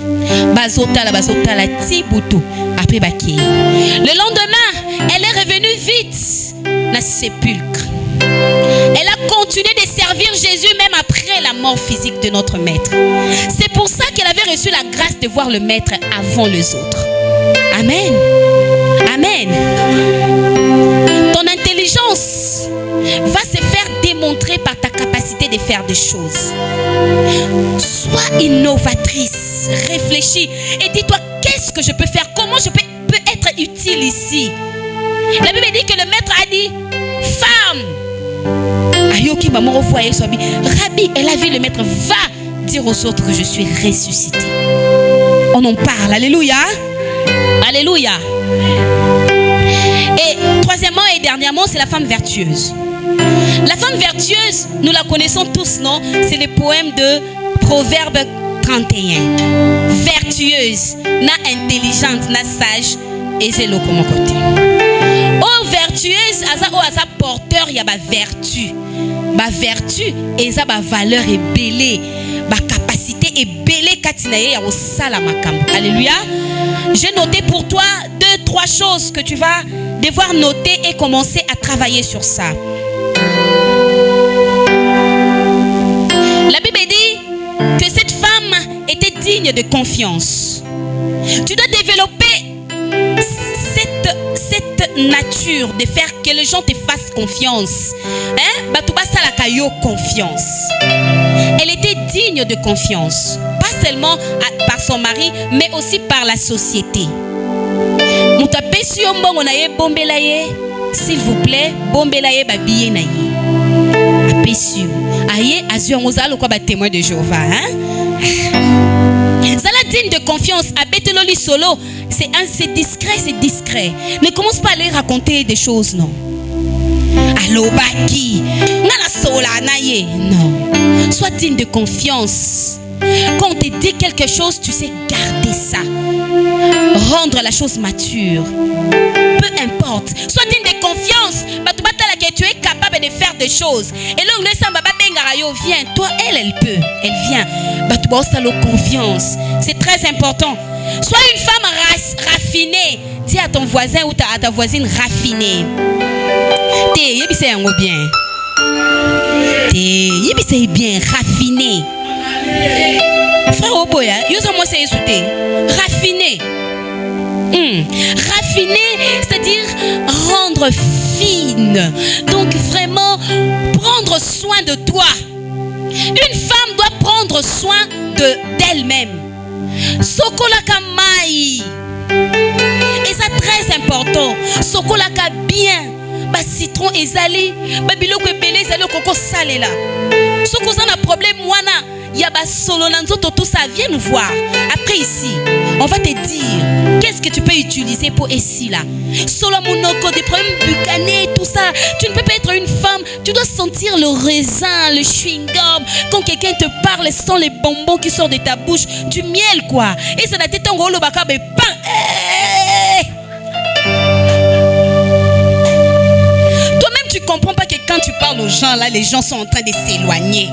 Bazotala tibutu après ba kei. Le lendemain, elle est revenue vite na sépulcre. Elle a continué de servir Jésus même après la mort physique de notre maître. C'est pour ça qu'elle avait reçu la grâce de voir le maître avant les autres. Amen. Amen. Ton intelligence va se faire démontrer par ta capacité de faire des choses. Sois innovatrice, réfléchis et dis-toi qu'est-ce que je peux faire, comment je peux être utile ici. La Bible dit que le maître a dit femme. Rabbi, elle a vu le maître, va dire aux autres que je suis ressuscité. On en parle, alléluia. Alléluia. Et troisièmement et dernièrement, c'est la femme vertueuse. La femme vertueuse, nous la connaissons tous, non? C'est le poème de Proverbe 31. Vertueuse, na intelligente, na sage, et c'est le côté. Oh, vertueuse, asa porteur, il y a ba vertu. Ba vertu, et ça ba valeur est belée. Ba capacité est belée katinaye ya osala makambo. Alléluia. J'ai noté pour toi 2-3 choses que tu vas devoir noter et commencer à travailler sur ça. La Bible dit que cette femme était digne de confiance. Tu dois développer cette nature de faire que les gens te fassent confiance. Confiance. Elle était digne de confiance. Pas seulement par son mari, mais aussi par la société. S'il vous plaît, bombelaye babiye na ye. Apesio. Aye azio ngozalo kwa ba témoin de Jéhovah, Zala digne de confiance. Abetololi solo. C'est discret. Ne commence pas à aller raconter des choses, non. Allo baki. Nala sola naye. Non. Sois digne de confiance. Quand on te dit quelque chose, tu sais garder ça. Rendre la chose mature. Peu importe. Sois digne de confiance. Tu es capable de faire des choses. Et là, viens. Toi, elle peut. Elle vient. Confiance. C'est très important. Sois une femme raffinée. Dis à ton voisin ou à ta voisine raffinée. Bien. Raffiné. Frère Oboya, moi c'est sauté. Raffiner. Raffiner, c'est-à-dire rendre fine. Donc vraiment prendre soin de toi. Une femme doit prendre soin d'elle-même. Sokolaka mai. Et ça très important. Sokolaka bien. Ba citron ezali, ba biloko ebele ezali koko salela. Soko za na problème wana, ya ba solo na nzoto tout ça, viens nous voir. Après ici, on va te dire qu'est-ce que tu peux utiliser pour ici là. Solo monoko, des problèmes buccanés, tout ça. Tu ne peux pas être une femme, tu dois sentir le raisin, le chewing-gum. Quand quelqu'un te parle, sent les bonbons qui sortent de ta bouche, du miel quoi. Et ça n'a été ton gros baka be pan. Tu comprends pas que quand tu parles aux gens là, les gens sont en train de s'éloigner.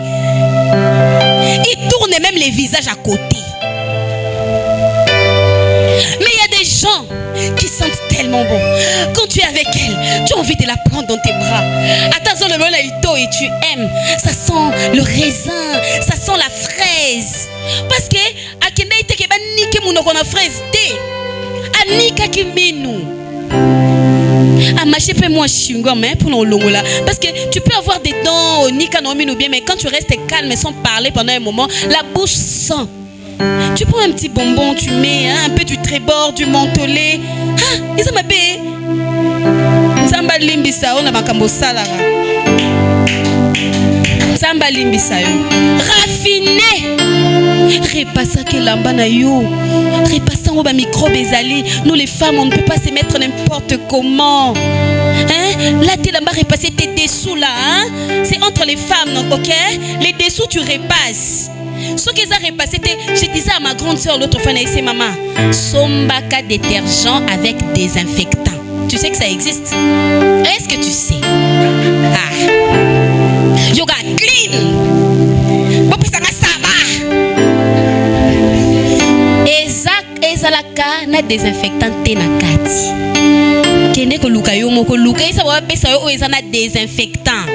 Ils tournent même les visages à côté. Mais il y a des gens qui sentent tellement bon. Quand tu es avec elle, tu as envie de la prendre dans tes bras. Attends, le molito et tu aimes. Ça sent le raisin, ça sent la fraise. Parce que à Kenda ite ke ba nike munoko na fraise té. Anika kiminu. À mâcher peu moins chewing-gum pour nos longs là. Parce que tu peux avoir des dents au nika non ou bien, mais quand tu restes calme sans parler pendant un moment, la bouche sent. Tu prends un petit bonbon, tu mets un peu du trébord, du mentholé. Ah, ils ont ma bé. Samba limbisa on a makambo sala. Samba limbisa raffiné. Repassa que lamba na yo. Repassant au microbe ezali. Nous les femmes, on ne peut pas se mettre n'importe comment. Hein? Là, t'es là-bas repasser tes dessous là. Hein? C'est entre les femmes, donc, ok? Les dessous, tu repasses. Ce qu'ils ont repassé, je disais à ma grande soeur l'autre fois, c'est maman. Sombaka détergent avec désinfectant. Tu sais que ça existe? Est-ce que tu sais? Ah. Yoga clean. Ezalaka na désinfectant te na kati. Kende ko luka yo moko luka isa wa pesa yo ezana désinfectant.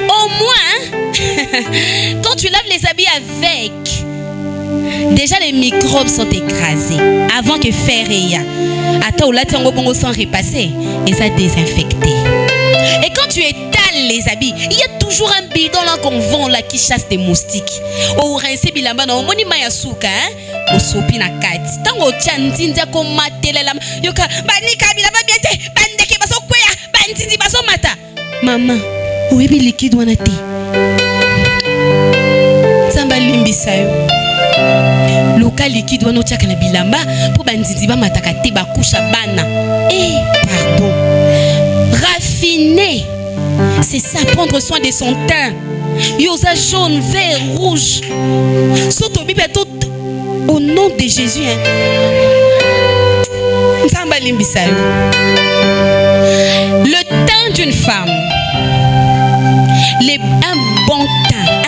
Au moins quand tu laves les habits avec, déjà les microbes sont écrasés avant que faire ya. Ata olati ngo bongo sans repasser et ça désinfecté. Et quand tu étales les habits, il y a toujours un bidon là qu'on vend là qui chasse des moustiques. Au rincer bilamba na omoni maya suka hein, au sopi na kati. Tango tchandinza ko matelela yoka banika bilamba biete bandeke baso kweya bandindi baso mata. Maman, oyebi liquide wana te. Samba limbisa yo. Loka liquide wana otiaka na bilamba po bandindi ba mataka te ba kusha bana. Eh, pardon. Raffiner, c'est ça, prendre soin de son teint. Yosa jaune, vert, rouge. Soto bibe tout au nom de Jésus. Le teint d'une femme,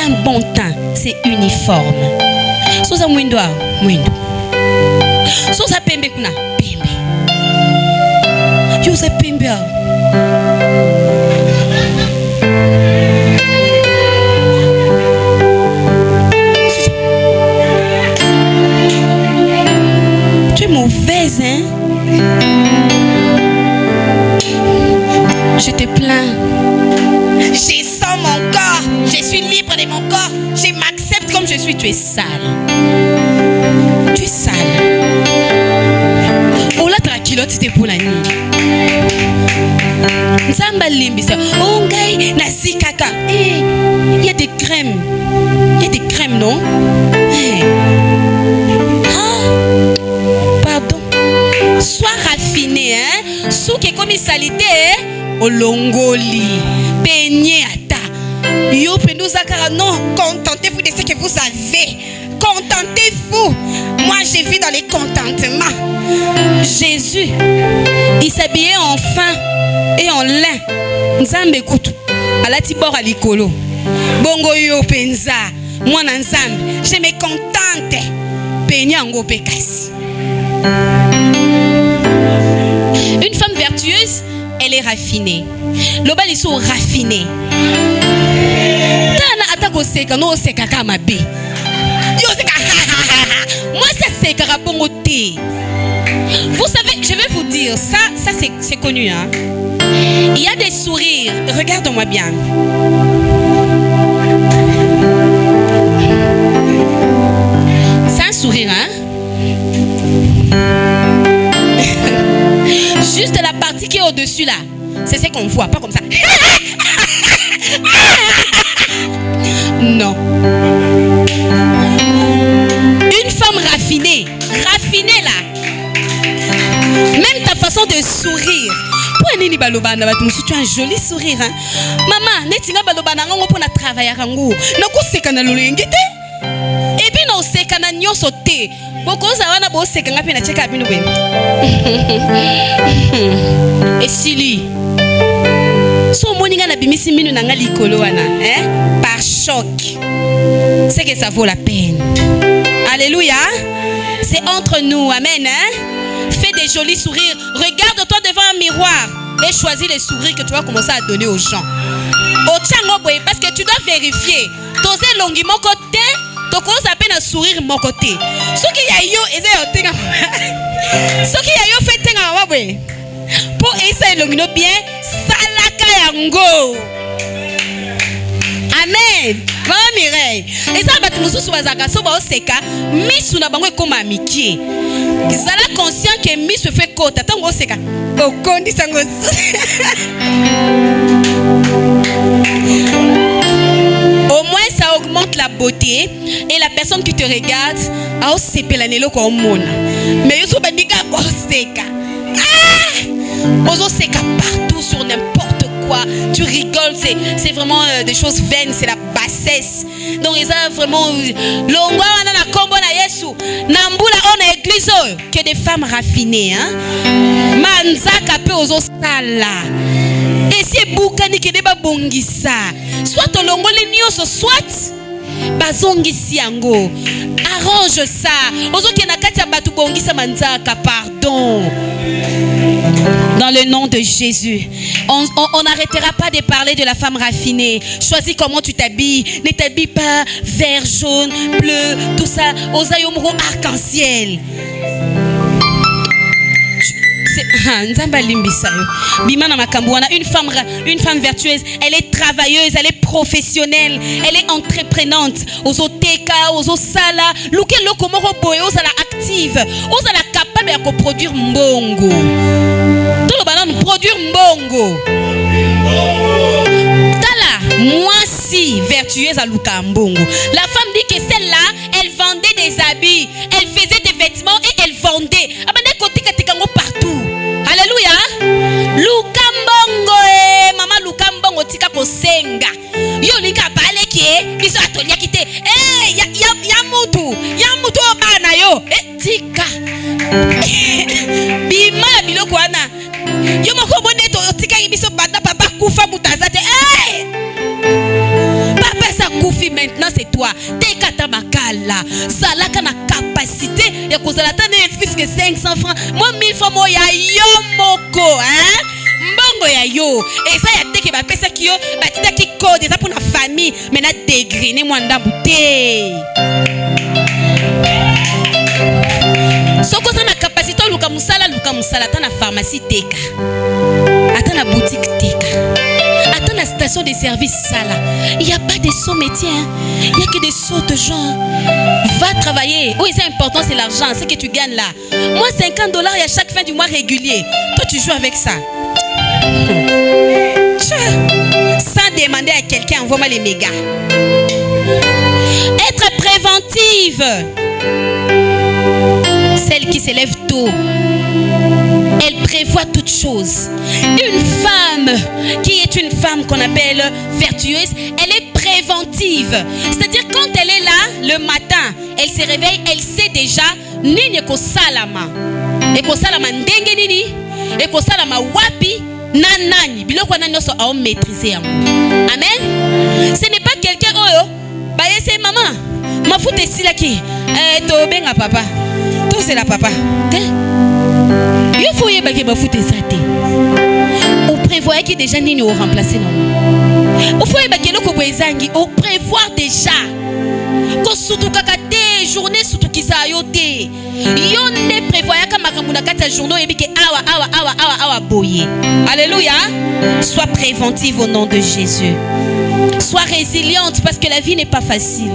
un bon teint, c'est uniforme. Sosa mwindo, mwindo. Sosa pembe kuna pembe. Yosa pembe. Tu es mauvaise, hein? Je te plains. Je sens mon corps. Je suis libre de mon corps. Je m'accepte comme je suis. Tu es sale. Tu es sale. Oh là, tranquille, tu es pour la nuit. Nzamba limbisa. Oh, ngai, nasi kaka. Il y a des crèmes. Il y a des crèmes, non? Pardon. Sois raffiné, hein? Souke comme salité, olongoli. Peigné ata. Yo pendou zakara, non. Contentez-vous de ce que vous avez. Contentez-vous. Moi, je vis dans les contentements. Jésus, il s'habillait en fin et en lin. Nzambe kutu. Alati bord alikolo. Bongo yo penza. Moi nzambe. Je me contente. Penyango pekasi. Une femme vertueuse, elle est raffinée. L'obal ils sont raffinés. Tana atako seka no seka kama be. Moi, ça c'est carabongoté. Vous savez, je vais vous dire, ça c'est connu. Hein? Il y a des sourires. Regarde-moi bien. C'est un sourire, hein? Juste la partie qui est au-dessus là. C'est ce qu'on voit, pas comme ça. Non. Une femme raffinée là. Même ta façon de sourire. Tu as un joli sourire. Hein? Maman, netinga balobana ngango pour na travailler rango. Na ko sekana lolengite. Et puis no sekana nyoso te. Boko za wana bo sekanga pe na cheka bino bwe. Et Sili. So moninga na bimisi minu na nga likolo wana, hein? Par choc. C'est que ça vaut la peine. Alléluia. C'est entre nous. Amen. Hein? Fais des jolis sourires. Regarde-toi devant un miroir et choisis les sourires que tu vas commencer à donner aux gens. Parce que tu dois vérifier. T'oses longi mon côté, tu commences à peine à sourire mon côté. Ce qui y a yo, ce qui y a yo fait tenga pour essayer longi no bien, salaka yango. Amen. Maman Mireille. Et ça va tout sur bazaka so ba oseka, misu na bango ekoma mikie. Zala conscient que misu fait kota tango oseka. Okondi sango. Au moins ça augmente la beauté et la personne qui te regarde a osepelanelo ko mona. Mais yo so bandika oseka. Ah! Ozo seka partout sur n'importe quoi. Tu rigoles, c'est vraiment des choses vaines, c'est la bassesse. Donc ils ont vraiment longwa wana na kombo na Yesu. Nambula on église que des femmes raffinées hein. Manzaka pe ozo sala. Et si bukani ke deba bongisa. Soit olongole nyoso soit bazongisi yango. Arrange ça. Ozo ke na kati ya batu bongisa manzaka, pardon. Dans le nom de Jésus, on n'arrêtera pas de parler de la femme raffinée. Choisis comment tu t'habilles. Ne t'habille pas vert, jaune, bleu, tout ça. Osayomro arc-en-ciel. Une femme vertueuse, elle est travailleuse, elle est professionnelle, elle est entreprenante. Ozo teka, ozo sala, luke loko moko boye, ozo la active, ozo la capable de produire mbongo. Tout le ballon produire mbongo. Tala, moi si vertueuse à luka mbongo. La femme dit que celle-là, elle vendait des habits, elle faisait des vêtements et elle vendait. Abane kotika tikango partout. Alléluia. Lukambongo mama lukambongo tika kosenga. Yo lika bale kie biso atonya kite. Ya mutu obana yo. Tika. Bima biloko wana. Yo moko bonde to tika biso banda papa kufa mutazate. Papa sa kufi maintenant c'est toi. Tika ta makala. Salaka na capacité ya kozala tane fils que 500 francs. Moi 1000 francs moi ya yo moko, hein? Mbongo ya yo. Et ça ya teke ba pesa ki yo, ba tita ki code ça pour la famille, mais na dégriner moi ndambu te. Soko ça na capacité luka musala ta na pharmacie teka. Ata na boutique teka. Ata na station de service sala. Il y a pas de sot métier, hein? Il y a que des sauts de gens. Va travailler. Oui, c'est important, c'est l'argent, c'est que tu gagnes là. Moi, $50 à chaque fin du mois régulier. Toi, tu joues avec ça. Sans demander à quelqu'un, envoie-moi les mégas. Être préventive. Celle qui s'élève tôt. Elle prévoit toutes choses. Une femme qui est une femme qu'on appelle vertueuse, elle est préventive. C'est-à-dire quand elle est là le matin, elle se réveille, elle sait déjà nini ko salama. Et ko salama ndenge nini? Et ko salama wapi nanani. Biloko nani so a maîtriser yango. Amen. Ce n'est pas quelqu'un oh ba yese maman. Ma foute est là qui to benga papa. Tout c'est la papa. Il faut y aller ma foute ça té. On prévoit que déjà nini au remplacer non. Il faut y aller ko boezangi, on prévoir déjà. Ko sutu kakate journée surtout qui ça yoté. Yonde prévoyait comme makamuna kata journaux et que awa boye. Alléluia. Sois préventive au nom de Jésus. Sois résiliente parce que la vie n'est pas facile.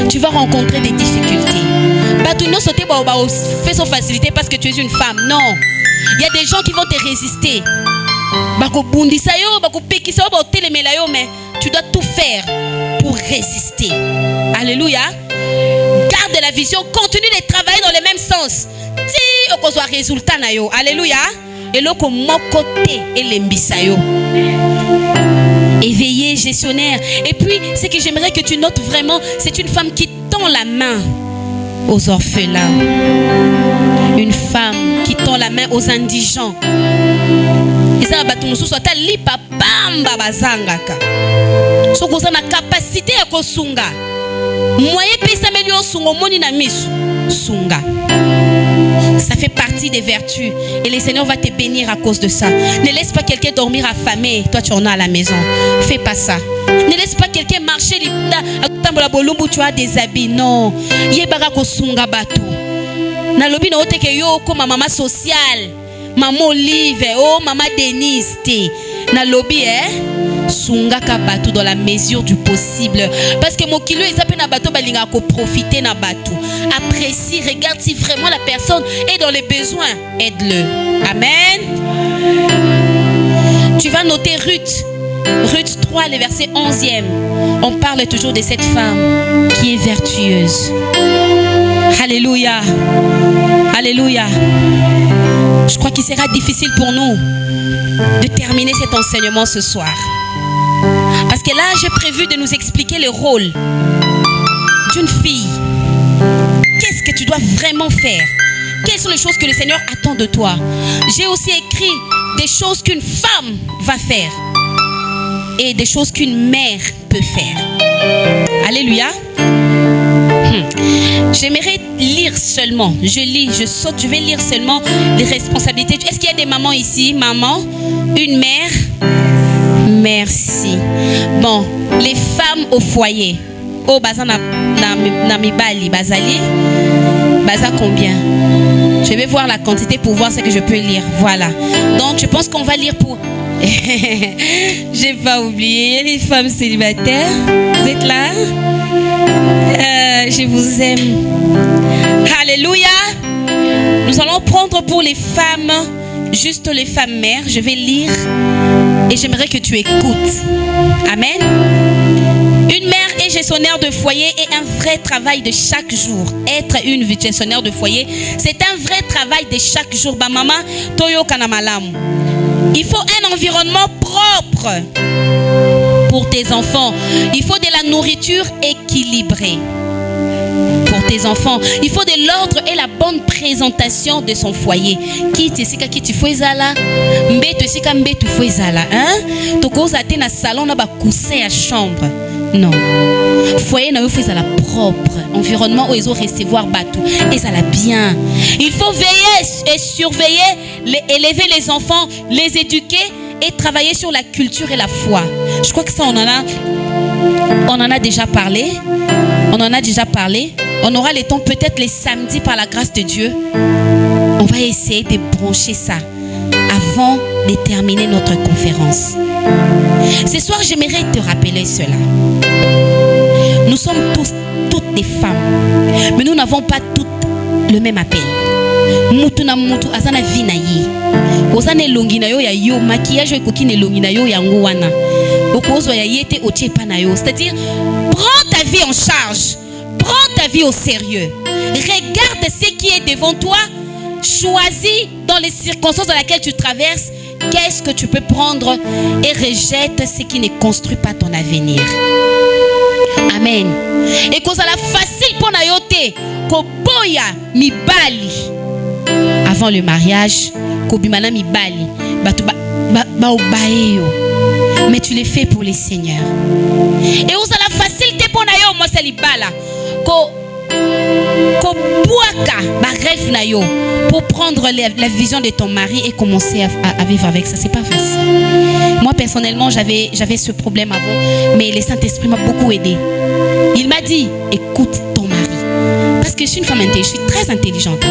Tu vas rencontrer des difficultés. Batouno sauter fait son facilité parce que tu es une femme. Non. Il y a des gens qui vont te résister. Mais tu dois tout faire pour résister. Alléluia. Garde la vision. Continue de travailler dans le même sens. Si on soit résultat na yo. Alléluia. Et là comme mon côté et l'embisayo. Éveillé, gestionnaire. Et puis, ce que j'aimerais que tu notes vraiment, c'est une femme qui tend la main aux orphelins. Une femme qui tend la main aux indigents. Et ça, soit lipa bamba bazangaka. So koza na capacité ya kosunga. Moyen pesa melio sungo moni na misu sunga. Ça fait partie des vertus et le Seigneur va te bénir à cause de ça. Ne laisse pas quelqu'un dormir affamé, toi tu en as à la maison. Fais pas ça. Ne laisse pas quelqu'un marcher tu as des habits. Non. Yebaka kosunga batu. Na lobi na ote ke yo ko maman sociale. Maman Olive, oh maman Denise te. Na lobby sunga ka batou dans la mesure du possible parce que mon kilo ils appellent na bateau balinga ko profiter na bateau. Apprécie, regarde si vraiment la personne est dans les besoins, aide-le. Amen. Tu vas noter Ruth 3 le verset 11e. On parle toujours de cette femme qui est vertueuse. Alléluia. Alléluia. Je crois qu'il sera difficile pour nous de terminer cet enseignement ce soir. Parce que là, j'ai prévu de nous expliquer le rôle d'une fille. Qu'est-ce que tu dois vraiment faire? Quelles sont les choses que le Seigneur attend de toi? J'ai aussi écrit des choses qu'une femme va faire et des choses qu'une mère peut faire. Alléluia. J'aimerais lire seulement. Je vais lire seulement les responsabilités. Est-ce qu'il y a des mamans ici? Maman, une mère. Merci. Bon, les femmes au foyer. Oh, baza na mibali, bazali. Baza combien? Je vais voir la quantité pour voir ce que je peux lire. Voilà. Donc, je pense qu'on va lire pour... J'ai pas oublié les femmes célibataires. Vous êtes là? Je vous aime. Alléluia. Nous allons prendre pour les femmes, juste les femmes mères. Je vais lire et j'aimerais que tu écoutes. Amen. Une mère est gestionnaire de foyer et un vrai travail de chaque jour. Être une gestionnaire de foyer, c'est un vrai travail de chaque jour. Ba maman, toyo kanamalam. Il faut un environnement propre pour tes enfants. Il faut de la nourriture équilibrée pour tes enfants. Il faut de l'ordre et la bonne présentation de son foyer. Qui tu fais là? Mbetu sika mbetu fais là, hein? Tokoza te na salon na ba coussin à chambre. Non. Foyer na yo fais la propre. Environnement où ils ont recevoir batou et ça la bien. Il faut veiller et surveiller, élever les enfants, les éduquer et travailler sur la culture et la foi. Je crois que ça on en a déjà parlé. On aura le temps peut-être les samedis par la grâce de Dieu. On va essayer de brancher ça avant de terminer notre conférence. Ce soir, j'aimerais te rappeler cela. Nous sommes toutes des femmes, mais nous n'avons pas toutes le même appel. Mutu na mutu azana vie na ye. Ozane longi na yo ya yo maquillage ekoki ne longi na yo ya ngwana. Okozo ya yete otie pa na yo. C'est-à-dire prends ta vie en charge. Prends ta vie au sérieux. Regarde ce qui est devant toi. Choisis dans les circonstances dans lesquelles tu traverses. Qu'est-ce que tu peux prendre et rejette ce qui ne construit pas ton avenir. Amen. Et qu'on a la facile pour nayote ko boya mibali avant le mariage ko bimana mibali batu ba obayo. Mais tu les fais pour les seigneurs. Et on a la facilité pour nayo moi c'est libala ko boaka ba rêve na yo pour prendre la vision de ton mari et commencer à vivre avec ça. C'est pas facile. Moi personnellement j'avais ce problème avant, mais le Saint-Esprit m'a beaucoup aidé. Il m'a dit écoute ton mari Parce que je suis une femme intelligente, je suis très intelligente.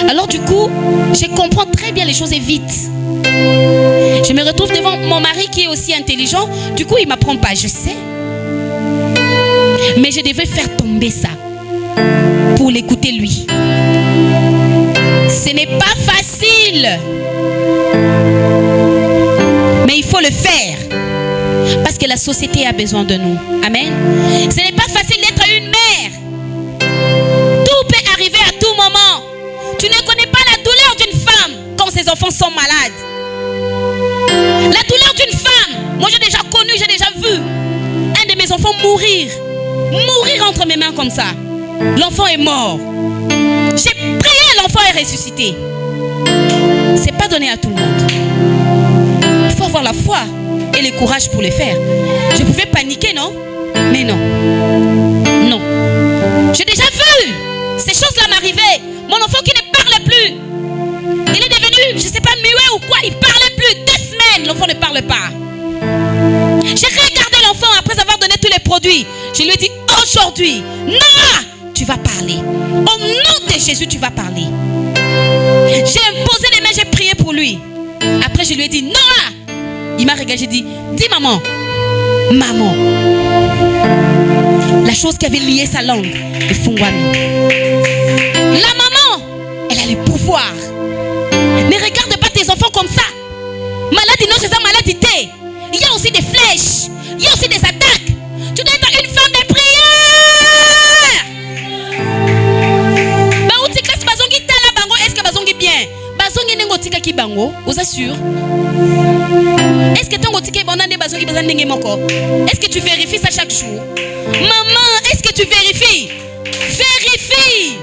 Alors du coup, je comprends très bien les choses et vite. Je me retrouve devant mon mari qui est aussi intelligent. Du coup, il ne m'apprend pas, je sais. Mais je devais faire tomber ça pour l'écouter lui. Ce n'est pas facile. Mais il faut le faire. Parce que la société a besoin de nous. Amen. Ce n'est pas facile d'être une mère. Tout peut arriver à tout moment. Tu ne connais pas la douleur d'une femme quand ses enfants sont malades. La douleur d'une femme. Moi j'ai déjà connu, j'ai déjà vu un de mes enfants mourir entre mes mains comme ça. L'enfant est mort. J'ai prié, l'enfant est ressuscité. C'est pas donné à tout le monde. Il faut avoir la foi et le courage pour le faire. Je pouvais paniquer, non? Mais non. Non. J'ai déjà vu ces choses-là m'arriver. Mon enfant qui ne parle plus. Il est devenu, je ne sais pas, muet ou quoi. Il ne parlait plus. 2 semaines, l'enfant ne parle pas. J'ai regardé l'enfant après avoir donné tous les produits. Je lui ai dit, aujourd'hui, Noah, tu vas parler. Au nom de Jésus, tu vas parler. J'ai imposé les mains, j'ai prié pour lui. Après, je lui ai dit, Noah. Il m'a regardé, j'ai dit, dis maman. Maman. La chose qui avait lié sa langue, le fungwami. La maman, elle a le pouvoir. Ne regarde pas tes enfants comme ça. Maladie, non, c'est ça, maladie. Il y a aussi des flèches. Il y a aussi des attaques. Tu dois être une femme de prière. Est-ce que bazongi bien? Bazongi nengo tika ki bango? Vous assure? Est-ce que ton tika bonane bazongi bazanenge moko? Est-ce que tu vérifies ça chaque jour? Maman, est-ce que tu vérifies? Vérifie.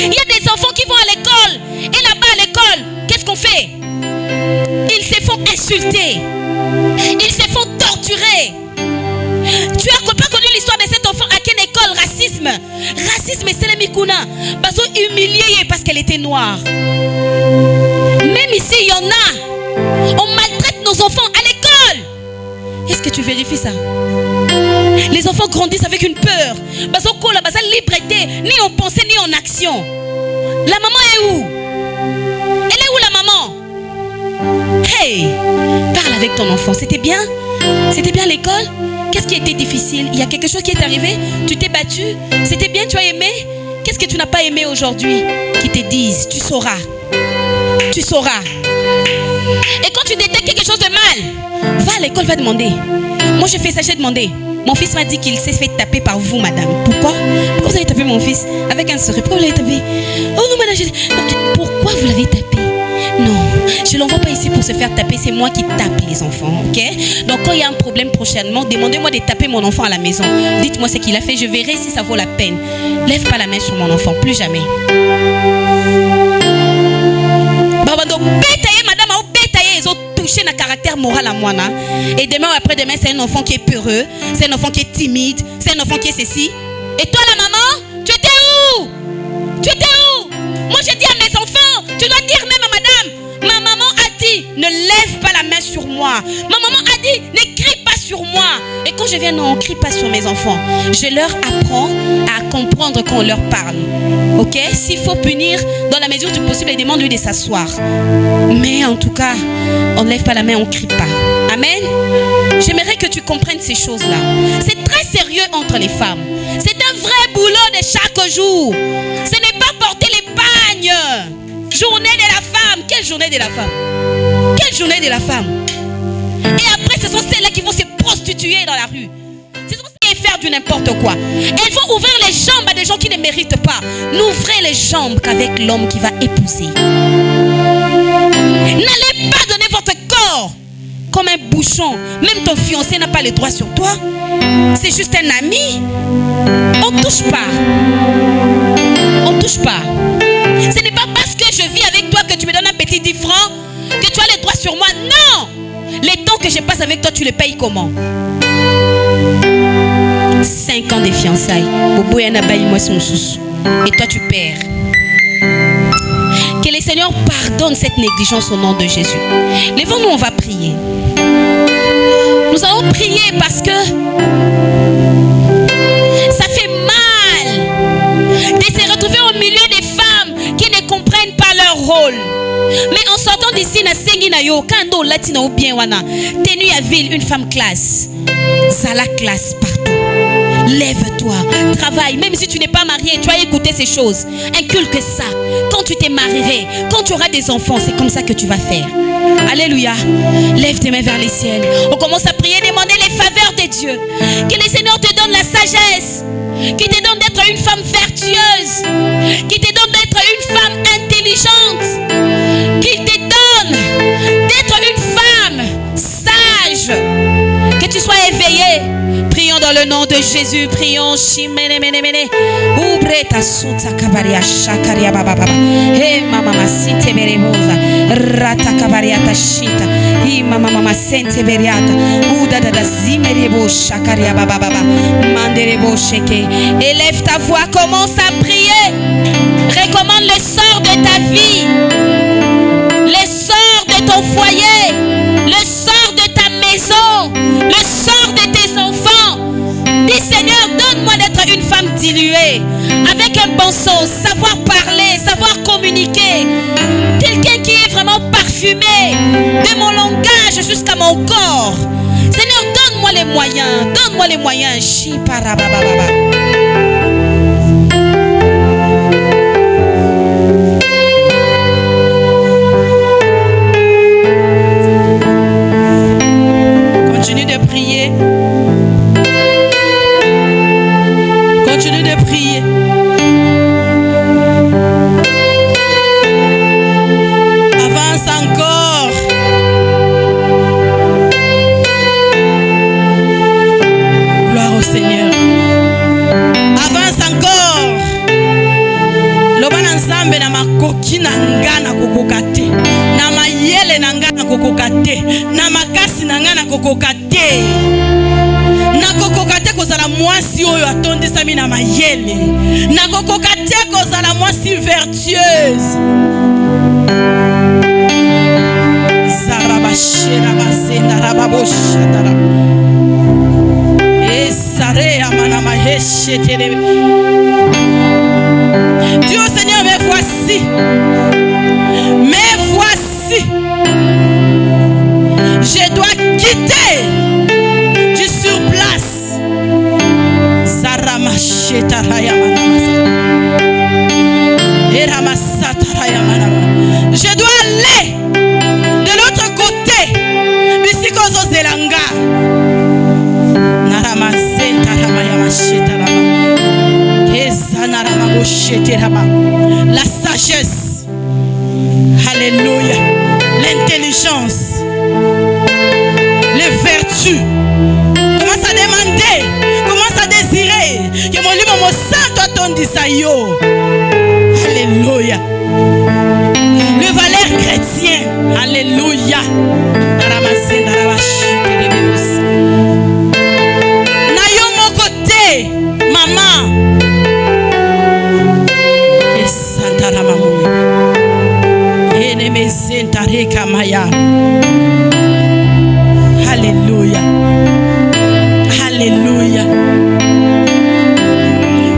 Il y a des enfants qui vont à l'école. Et là-bas à l'école, qu'est-ce qu'on fait? Ils se font insulter. Ils se font torturer. Tu as pas connu l'histoire de cet enfant à quelle école? Racisme. Racisme, c'est le Mikuna. Bazo humilié parce qu'elle était noire. Même ici, il y en a. On maltraite nos enfants à l'école. Est-ce que tu vérifies ça? Les enfants grandissent avec une peur. Bazo kola, bazo liberté, ni en pensée, ni en action. La maman est où? Elle est où la maman? Hey, parle avec ton enfant. C'était bien? C'était bien l'école? Qu'est-ce qui a été difficile? Il y a quelque chose qui est arrivé? Tu t'es battu? C'était bien? Tu as aimé? Qu'est-ce que tu n'as pas aimé aujourd'hui? Qui te disent, tu sauras. Tu sauras. Et quand tu détectes quelque chose de mal, va à l'école, va demander. Moi je fais ça, j'ai demandé. Mon fils m'a dit qu'il s'est fait taper par vous, madame. Pourquoi? Pourquoi vous avez tapé mon fils? Avec un sourire. Pourquoi vous l'avez tapé? Oh non, madame, pourquoi vous l'avez tapé? Non, je ne l'envoie pas ici pour se faire taper, c'est moi qui tape les enfants, ok? Donc quand il y a un problème prochainement, demandez-moi de taper mon enfant à la maison. Dites-moi ce qu'il a fait, je verrai si ça vaut la peine. Lève pas la main sur mon enfant, plus jamais. Madame, ils ont touché le caractère moral à moi. Et demain ou après-demain, c'est un enfant qui est peureux, c'est un enfant qui est timide, c'est un enfant qui est ceci. Et toi la maman, tu étais où? Tu étais où? Moi je dis à mes enfants, tu dois dire même à madame, ma maman a dit, ne lève pas la main sur moi. Ma maman a dit, ne crie pas sur moi. Et quand je viens, non, on ne crie pas sur mes enfants. Je leur apprends à comprendre quand on leur parle. Ok? S'il faut punir, dans la mesure du possible, demande-lui de s'asseoir. Mais en tout cas, on ne lève pas la main, on ne crie pas. Amen? J'aimerais que tu comprennes ces choses-là. C'est très sérieux entre les femmes. C'est un vrai boulot de chaque jour. Ce n'est pas porter les pagnes. Journée de la femme. Quelle journée de la femme? Quelle journée de la femme? Et après, ce sont celles-là qui vont se prostituer dans la rue. Ce sont celles qui vont faire du n'importe quoi. Elles vont ouvrir les jambes à des gens qui ne méritent pas. N'ouvrez les jambes qu'avec l'homme qui va épouser. N'allez pas donner votre corps comme un bouchon. Même ton fiancé n'a pas le droit sur toi. C'est juste un ami. On ne touche pas. On ne touche pas. Ce n'est pas parce que je vis avec toi que tu me donnes un petit 10 francs que tu as le droit sur moi. Non. Les temps que je passe avec toi, tu les payes comment? 5 ans de fiançailles. Et toi, tu perds. Que le Seigneur pardonne cette négligence au nom de Jésus. Lèvons-nous, on va prier. Nous allons prier parce que ça fait mal au milieu des femmes qui ne comprennent pas leur rôle. Mais en sortant d'ici, na sengi na yo, kando latina ou bien wana, tenue à ville, une femme classe. Ça la classe partout. Lève-toi, travaille. Même si tu n'es pas marié, tu as écouté ces choses. Inculque ça. Quand tu t'es marié, quand tu auras des enfants, c'est comme ça que tu vas faire. Alléluia. Lève tes mains vers les ciels. On commence à prier, demander les faveurs de Dieu. Que le Seigneur te donne la sagesse. Qui te donne d'être une femme vertueuse. Qui te donne d'être une femme intelligente. Qui te donne d'être une femme sage. Que tu sois éveillé. Prions dans le nom de Jésus. Prions. Ubreta suta kabaria shakaria baba baba. Hey mama masinte berebosa. Rata kabaria tashita. Hi mama mama sente beriata. Uda dada zimerebo shakaria baba baba. Manderebo sheke. Élève ta voix. Commence à prier. Recommande le sort de ta vie. Le sort de ton foyer. Le sort de ta maison. Le sort de tes enfants. Dis Seigneur, donne-moi d'être une femme diluée, avec un bon sens, savoir parler, savoir communiquer. Quelqu'un qui est vraiment parfumé, de mon langage jusqu'à mon corps. Seigneur, donne-moi les moyens, donne-moi les moyens. Continue de prier. Continue de prier. Avance encore. Gloire au Seigneur. Avance encore. Loba na nzambe na makoki na ngana kokokate. Na mayele na ngana kokokate. Na makasi na ngana kokokate. Nakokokate kozala mwasi oyo atondisami na mayele. Nakokokate kozala mwasi vertueuse. Zarabashera basenda rababosha dara. Esare amana maheshe tele. Dieu Seigneur, me voici. Me voici. Je dois quitter. Sur place. Je dois aller de l'autre côté. La sagesse. Alléluia. L'intelligence. Les vertus. Commence à demander, commence à désirer que mon livre, mon saint, attendit ça yo. Alléluia. Le valeur chrétien. Alléluia. Nayo mon côté, maman. Et Santa Ramamou. Et ne me sentare kamaya. Alléluia. Alléluia.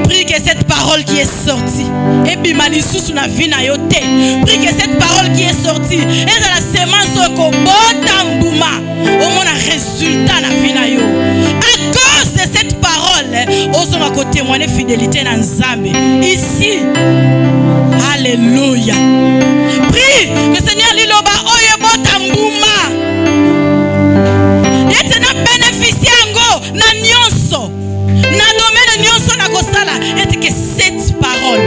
Prie que cette parole qui est sortie, et puis malisusu na vie na yote. Prie que cette parole qui est sortie, et dans la semence ko botambuma, au moins un résultat na vie na yo. À cause de cette parole, osons à témoigner fidélité dans Nzambe. Ici, alléluia. Prie que Seigneur liloba oye botambuma. Et na bénéficier ngo na nyonso. Na domaine nyonso na kosala et que cette parole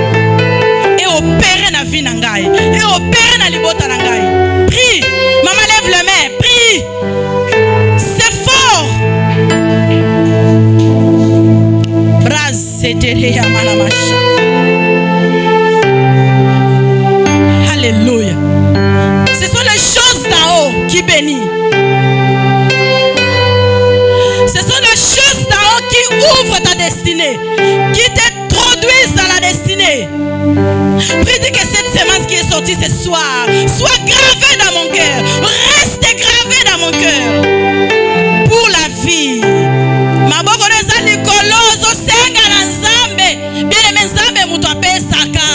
est opérée na vie na ngai, et opérée na libota na ngai. Prie, maman lève la main, prie. C'est fort. Braz setereya manamasha. Alléluia. Ce sont les choses d'en haut qui bénissent. Ce sont les choses d'en haut qui ouvrent ta destinée, qui t'introduisent dans la destinée. Prie que cette semence qui est sortie ce soir soit gravée dans mon cœur. Reste gravée dans mon cœur. Pour la vie. Maboko neza likolozo senga na nzambe. Bien aimé nzambe mutu apesaka.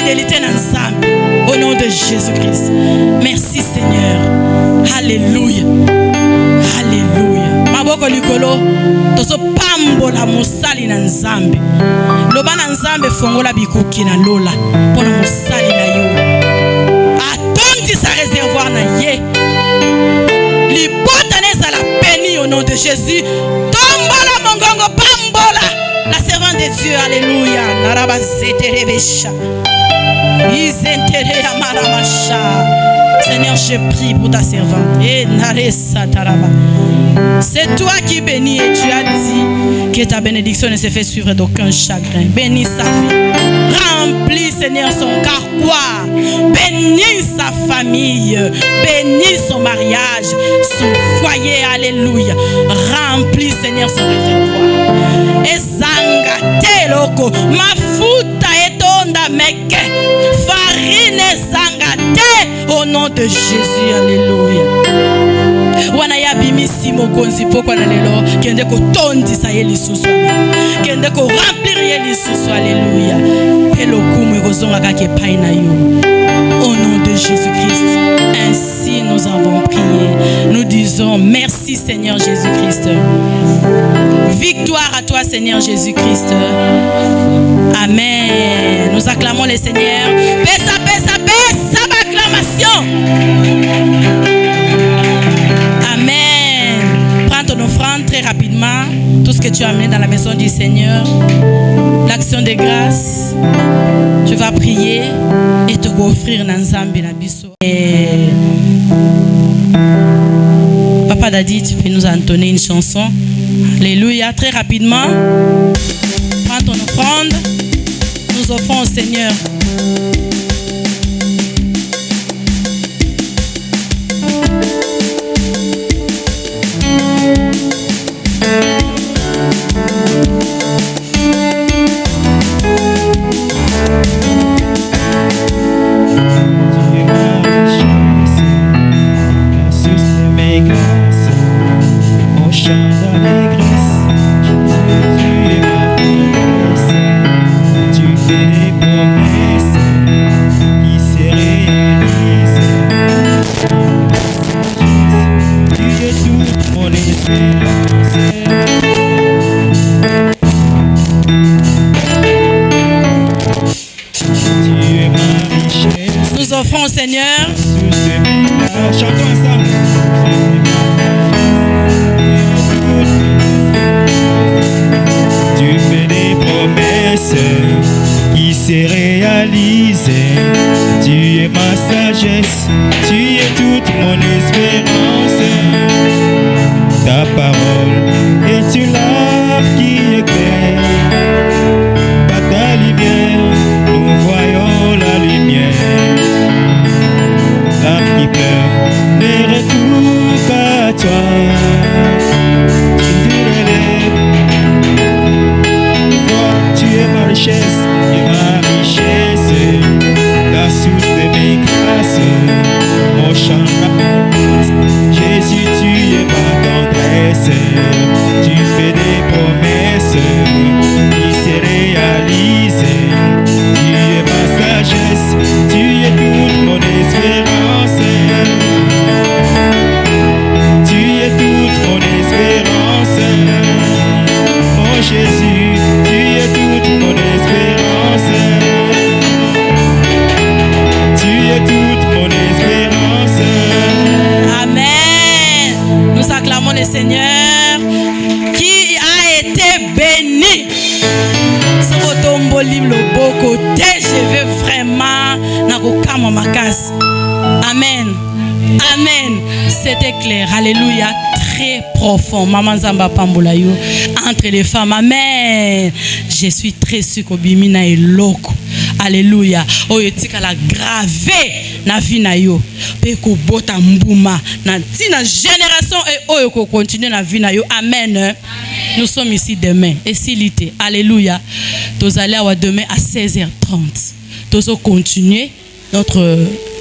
fidélité dans Nzambe. Au nom de Jésus-Christ. Merci Seigneur. Alléluia. Alléluia. Maboko likolo tozo pambola mosali na Nzambe. Loba na Nzambe fongola bikuki na lola pona mosali na yo. Atondi sa réservoir na ye. Libota neza la béni au nom de Jésus. Tombola mongongo pambola. La servante de Dieu. Alléluia. Naraba zeterebesha. Seigneur, je prie pour ta servante. C'est toi qui bénis et tu as dit que ta bénédiction ne se fait suivre d'aucun chagrin. Bénis sa vie. Remplis, Seigneur, son carquois. Bénis sa famille. Bénis son mariage, son foyer. Alléluia. Remplis, Seigneur, son réservoir. Et zanga teloko. Ma futa etonda meke. Farine zangate au nom de Jésus. Alléluia. Wana ya bimisi mokonzi poko na lelo kende ko tondisa ye lisusu. Kende ko remplir ye lisusu. Alléluia. Pelo kumu ekozonga kake pai na yo. Au nom de Jésus-Christ. Ainsi nous avons prié. Nous disons merci Seigneur Jésus-Christ. Victoire à toi Seigneur Jésus-Christ. Amen. Nous acclamons le Seigneur. Pesa, pesa, pesa, acclamation. Amen. Prends ton offrande très rapidement. Tout ce que tu as amené dans la maison du Seigneur. L'action de grâce. Tu vas prier et te offrir dans Nzambe na biso. Papa Dadi, tu peux nous entonner une chanson. Alléluia. Très rapidement. Prends ton offrande. Nous offrons au Seigneur. Nous offrons au Seigneur. Chantons ensemble. Tu fais des promesses qui se réalisent. Tu es ma sagesse, tu es toute mon espérance. Ta parole est une lampe qui éclaire. Par ta lumière, nous voyons la lumière. L'âme qui pleure ne retourne pas à toi. Tu te relèves. Tu es ma richesse, la source de mes grâces, mon chant. Jésus, tu es ma tendresse. Tu fais des promesses qui se réalisent. Tu es ma sagesse, tu es toute mon espérance. Tu es toute mon espérance. Mon Jésus, tu es toute mon espérance. Tu es toute mon espérance. Amen. Nous acclamons le Seigneur qui a été béni. Je veux vraiment Amen. Amen. C'était clair. Alléluia. Très profond. Maman Zamba Pambolayo. Entre les femmes. Amen. Je suis très sûr que Bimina est loco. Alléluia. Oyetika la gravé na vie na yo. Peko bota mbuma na tina génération et oyoko continuer na vie na yo. Amen. Nous sommes ici demain. Et s'il était. Alléluia. Nous allons demain à 16h30. Nous allons continuer notre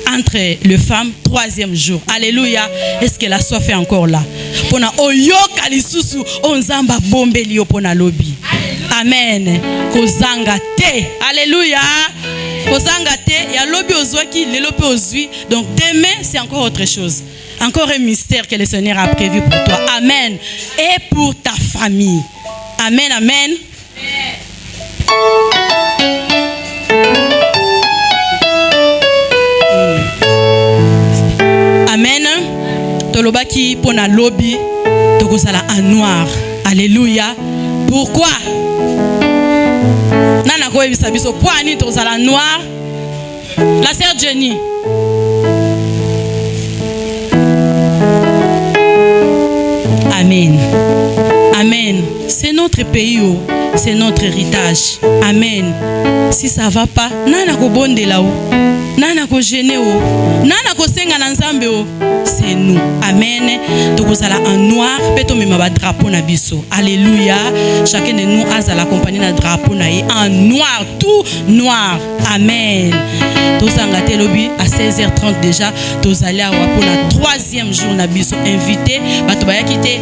entre les femmes, 3e jour. Alléluia. Est-ce que la soif est encore là? Pona oyoka lisusu onzamba bombeli pona lobby. Amen. Kozanga te. Alléluia. Kozanga y a lobby aux oies qui, les lobby aux huiles. Donc demain, c'est encore autre chose. Encore un mystère que le Seigneur a prévu pour toi. Amen. Et pour ta famille. Amen, amen. Amen. Tolobaki pona lobby. Tokosala en noir. Alléluia. Pourquoi? Nana ko ebisa biso poani tokosala noir. La sœur Jenny. Amen. Amen. C'est notre pays, c'est notre héritage. Amen. Si ça va pas, nana ko bonde là haut. Nana ko gêner haut. Nana ko senga na nzambe haut. C'est nous. Amen. Tokosala en noir, peto mema ba drapeau na biso. Alléluia. Chacun de nous a la compagnie na drapeau na ye en noir, tout noir. Amen. Tosanga telobi à 16h30 déjà, tozali awa pour la 3e jour na biso invité. Bato baya kité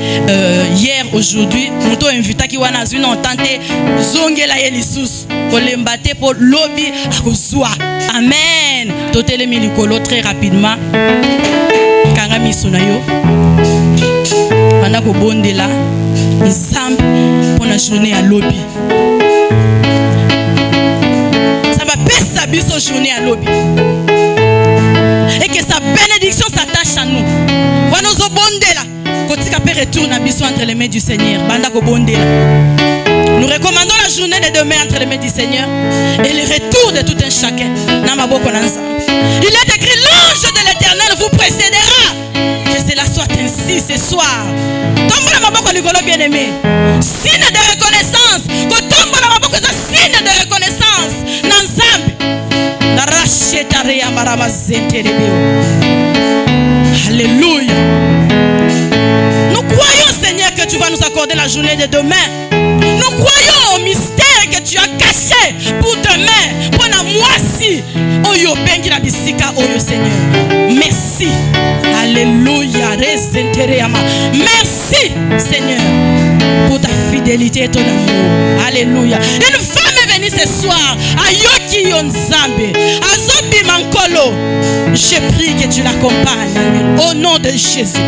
hier aujourd'hui, moto invité ki wana zuna entente zongela ye lisusu. Kolemba te pour lobby akozwa. Amen. Totelemi likolo très rapidement. Kanga miso na yo. Banda ko bondela nzambe pour la journée à lobby. Ça va pesa biso journée à lobby. Et que sa bénédiction s'attache à nous. Wanozo bondela kotika pe retourne à biso entre les mains du Seigneur. Banda ko bondela. Nous recommandons la journée de demain entre les mains du Seigneur et le retour de tout un chacun. Il est écrit, l'ange de l'Éternel vous précédera. Que cela soit ainsi ce soir. Bien-aimé, signe de reconnaissance. Signe de reconnaissance. Alléluia. Nous croyons, Seigneur, que tu vas nous accorder la journée de demain. Nous croyons au mystère que tu as caché pour demain. Pour la moissi. Oyo bengi la bisika oyo Seigneur. Merci. Alléluia. Merci Seigneur pour ta fidélité et ton amour. Alléluia. Une femme est venue ce soir. Ayoki Yonzambe. Azobi Mankolo. Je prie que tu l'accompagnes. Au nom de Jésus.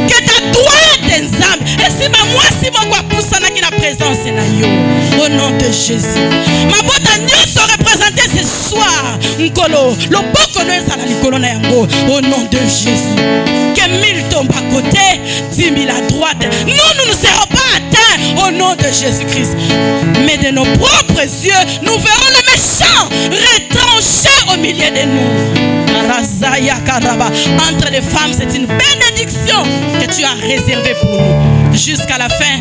Que ta droite Nzambe. Et si ma moi si moi quoi poussana qui la présence na yo. Au nom de Jésus. Ma boîte à nous se représenter ce soir. Nkolo. Le boko no esala likolo na yango. Au nom de Jésus. Que 1000 tombent à côté, 10 000 à droite. Nous ne serons pas atteints au nom de Jésus-Christ. Mais de nos propres yeux, nous verrons le méchant retranché au milieu de nous. Entre les femmes, c'est une bénédiction que tu as réservée pour nous. Jusqu'à la fin,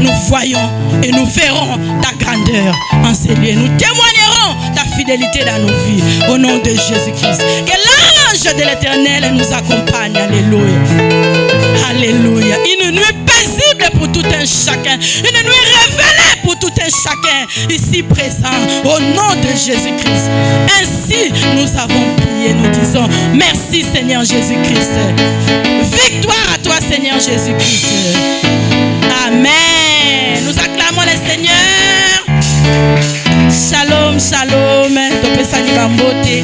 nous voyons et nous verrons ta grandeur en ces lieux. Nous témoignerons ta fidélité dans nos vies. Au nom de Jésus-Christ. Que l'ange de l'Éternel nous accompagne. Alléluia. Alléluia. Une nuit paisible pour tout un chacun. Une nuit révélée pour tout un chacun ici présent. Au nom de Jésus-Christ. Ainsi, nous avons prié. Nous disons merci Seigneur Jésus-Christ. Victoire à toi Seigneur Jésus-Christ. Amen. Nous acclamons le Seigneur. Shalom, shalom. Topesani bambote.